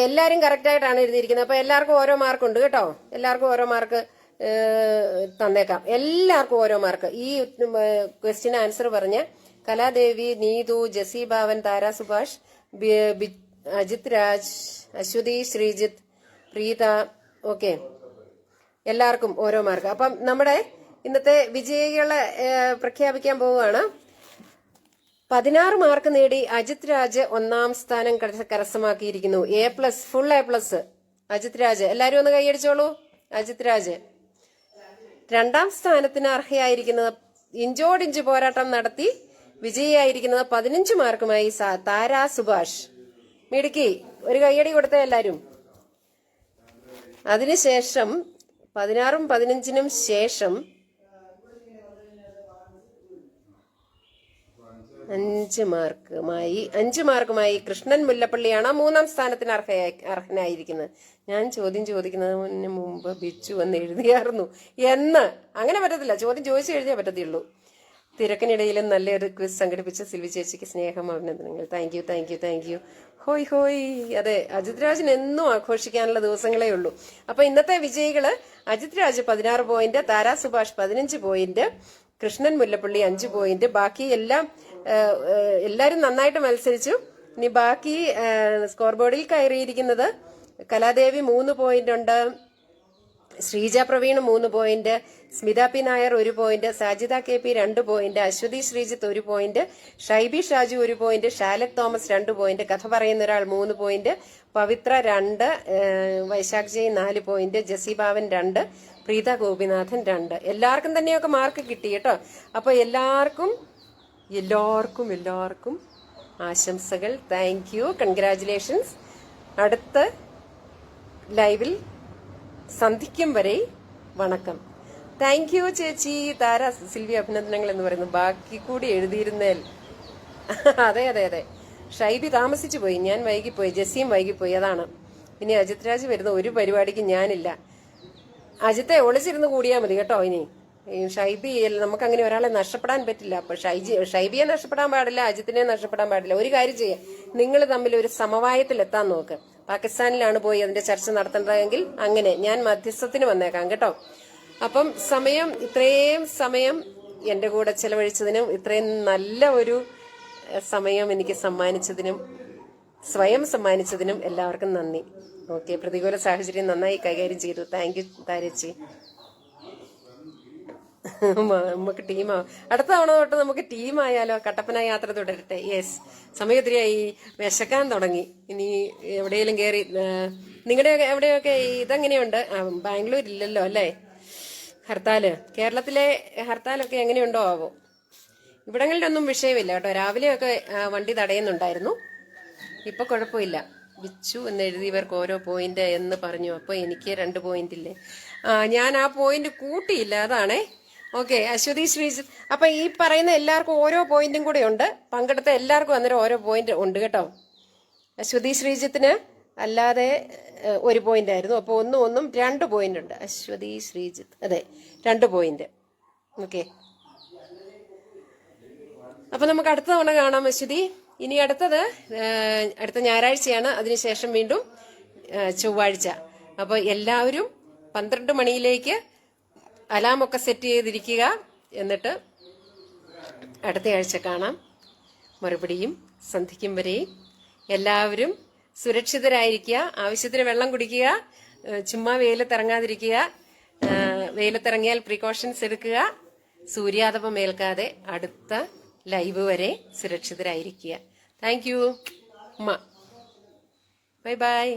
എല്ലാരും കറക്റ്റായിട്ടാണ് എഴുതിയിരിക്കുന്നത്. അപ്പൊ എല്ലാവർക്കും ഓരോ മാർക്കുണ്ട് കേട്ടോ. എല്ലാവർക്കും ഓരോ മാർക്ക് തന്നേക്കാം. എല്ലാവർക്കും ഓരോ മാർക്ക്. ഈ ക്വസ്റ്റ്യൻ ആൻസർ പറഞ്ഞ കലാദേവി, നീതു, ജസീബാവൻ, താര സുഭാഷ്, അജിത് രാജ്, അശ്വതി ശ്രീജിത്ത്, പ്രീത. ഓക്കെ. എല്ലാവർക്കും ഓരോ മാർക്ക്. അപ്പം നമ്മുടെ ഇന്നത്തെ വിജയികളെ പ്രഖ്യാപിക്കാൻ പോവുകയാണ്. 16 മാർക്ക് നേടി അജിത് രാജ് 1ാം സ്ഥാനം കരസ്ഥമാക്കിയിരിക്കുന്നു. A+, full A+. Ajith Raj. എല്ലാരും ഒന്ന് കൈയടിച്ചോളൂ. അജിത് രാജ്. 2ാം സ്ഥാനത്തിന് അർഹയായിരിക്കുന്നത്, ഇഞ്ചോടിഞ്ച് പോരാട്ടം നടത്തി വിജയിയായിരിക്കുന്നത് 15 മാർക്കുമായി താര സുഭാഷ്. മിടുക്കി. ഒരു കൈയടി കൊടുത്ത എല്ലാരും. അതിനുശേഷം 16ഉം 15നും ശേഷം അഞ്ച് മാർക്കുമായി കൃഷ്ണൻ മുല്ലപ്പള്ളിയാണ് 3ാം സ്ഥാനത്തിന് അർഹനായിരിക്കുന്നത്. ഞാൻ ചോദ്യം ചോദിക്കുന്നതിന് മുമ്പ് ബിച്ചു എന്ന് എഴുതിയായിരുന്നു എന്ന്. അങ്ങനെ പറ്റത്തില്ല, ചോദ്യം ചോദിച്ചു കഴിഞ്ഞാൽ പറ്റത്തുള്ളൂ. തിരക്കിനിടയിലും നല്ലൊരു ക്വിസ് സംഘടിപ്പിച്ച സിൽവി ചേച്ചിക്ക് സ്നേഹം, അഭിനന്ദനങ്ങൾ. Thank you. ഹോയ്. അതെ, അജിത് രാജിന് എന്നും ആഘോഷിക്കാനുള്ള ദിവസങ്ങളേ ഉള്ളൂ. അപ്പൊ ഇന്നത്തെ വിജയികള് Ajith Raj 16 point, Thara Subhash 15 point, Krishnan Mullappally 5 point. ബാക്കി എല്ലാരും നന്നായിട്ട് മത്സരിച്ചു. ഇനി ബാക്കി സ്കോർ ബോർഡിൽ കയറിയിരിക്കുന്നത് കലാദേവി 3 പോയിന്റ് ഉണ്ട്, Sreeja Praveen 3 point, Smitha P Nair 1 point, Sajida KP 2 point, Aswathy Sreejith 1 point, Shaibi Shaju 1 point, ഷാലക് തോമസ് 2 പോയിന്റ്, കഥ പറയുന്ന ഒരാൾ 3 പോയിന്റ്, പവിത്ര 2, വൈശാഖ് ജയ് 4 പോയിന്റ്, ജസി ബാവൻ 2, പ്രീത ഗോപിനാഥൻ 2. എല്ലാവർക്കും തന്നെയൊക്കെ മാർക്ക് കിട്ടി കേട്ടോ. അപ്പൊ എല്ലാവർക്കും ആശംസകൾ. Thank you, congratulations. അടുത്ത ലൈവിൽ സന്ധിക്കും വരെ വണക്കം. താങ്ക് യു ചേച്ചി. താര സിൽവി അഭിനന്ദനങ്ങൾ എന്ന് പറയുന്നു. ബാക്കി കൂടി എഴുതിയിരുന്നേൽ. അതെ. ഷൈബി താമസിച്ചു പോയി, ഞാൻ വൈകിപ്പോയി, ജസിയും വൈകിപ്പോയി, അതാണ്. ഇനി അജിത് രാജ് വരുന്ന ഒരു പരിപാടിക്ക് ഞാനില്ല. അജിത്തെ ഒളിച്ചിരുന്ന് കൂടിയാൽ മതി കേട്ടോ. ഇനി ഷൈബി നമുക്ക് അങ്ങനെ ഒരാളെ നഷ്ടപ്പെടാൻ പറ്റില്ല. അപ്പൊ ഷൈബിയെ നഷ്ടപ്പെടാൻ പാടില്ല, അജിത്തിനെ നഷ്ടപ്പെടാൻ പാടില്ല. ഒരു കാര്യം ചെയ്യാം, നിങ്ങൾ തമ്മിൽ ഒരു സമവായത്തിൽ എത്താൻ നോക്ക്. പാകിസ്ഥാനിലാണ് പോയി അതിന്റെ ചർച്ച നടത്തേണ്ടതെങ്കിൽ അങ്ങനെ ഞാൻ മധ്യസ്ഥത്തിന് വന്നേക്കാം കേട്ടോ. അപ്പം ഇത്രയും സമയം എന്റെ കൂടെ ചെലവഴിച്ചതിനും ഇത്രയും നല്ല ഒരു സമയം എനിക്ക് സ്വയം സമ്മാനിച്ചതിനും എല്ലാവർക്കും നന്ദി. ഓക്കെ, പ്രതികൂല സാഹചര്യം നന്നായി കൈകാര്യം ചെയ്തു. താങ്ക് യു താരച്ചി. നമുക്ക് അടുത്ത തവണ തൊട്ട് നമുക്ക് ടീമായാലോ? കട്ടപ്പന യാത്ര തുടരട്ടെ. യെസ്, സമയം ഒത്തിരിയായി, വിശക്കാൻ തുടങ്ങി. ഇനി എവിടെയെങ്കിലും കയറി നിങ്ങളുടെ എവിടെയൊക്കെ ഇതെങ്ങനെയുണ്ട്? ബാംഗ്ലൂരില്ലല്ലോ അല്ലേ ഹർത്താല്? കേരളത്തിലെ ഹർത്താലൊക്കെ എങ്ങനെയുണ്ടോ ആവോ? ഇവിടങ്ങളിലൊന്നും വിഷയമില്ല കേട്ടോ. രാവിലെയൊക്കെ വണ്ടി തടയുന്നുണ്ടായിരുന്നു, ഇപ്പൊ കുഴപ്പമില്ല. ബിച്ചു എന്ന് എഴുതിയവർക്ക് ഓരോ പോയിന്റ് എന്ന് പറഞ്ഞു. അപ്പൊ എനിക്ക് 2 പോയിന്റ് ഇല്ലേ? ഞാൻ ആ പോയിന്റ് കൂട്ടിയില്ല, അതാണേ. ഓക്കെ, അശ്വതി ശ്രീജിത്ത്. അപ്പൊ ഈ പറയുന്ന എല്ലാവർക്കും ഓരോ പോയിന്റും കൂടെ ഉണ്ട്. പങ്കെടുത്ത എല്ലാവർക്കും അന്നേരം ഓരോ പോയിന്റ് ഉണ്ട് കേട്ടോ. അശ്വതി ശ്രീജിത്തിന് അല്ലാതെ 1 പോയിന്റ് ആയിരുന്നു. അപ്പൊ ഒന്നും 2 പോയിന്റ് ഉണ്ട്. അശ്വതി ശ്രീജിത്ത്, അതെ, 2 പോയിന്റ്. ഓക്കെ, അപ്പൊ നമുക്ക് അടുത്ത തവണ കാണാം അശ്വതി. ഇനി അടുത്ത ഞായറാഴ്ചയാണ്, അതിനുശേഷം വീണ്ടും ചൊവ്വാഴ്ച. അപ്പൊ എല്ലാവരും 12 മണിയിലേക്ക് അലാമൊക്കെ സെറ്റ് ചെയ്തിരിക്കുക. എന്നിട്ട് അടുത്ത ആഴ്ച കാണാം. മറുപടിയും സന്ധിക്കും വരെയും എല്ലാവരും സുരക്ഷിതരായിരിക്കുക, ആവശ്യത്തിന് വെള്ളം കുടിക്കുക, ചുമ്മാ വെയിലത്തിറങ്ങാതിരിക്കുക, വെയിലത്തിറങ്ങിയാൽ പ്രിക്കോഷൻസ് എടുക്കുക, സൂര്യാതപം ഏൽക്കാതെ അടുത്ത ലൈവ് വരെ സുരക്ഷിതരായിരിക്കുക. Thank you. Bye by.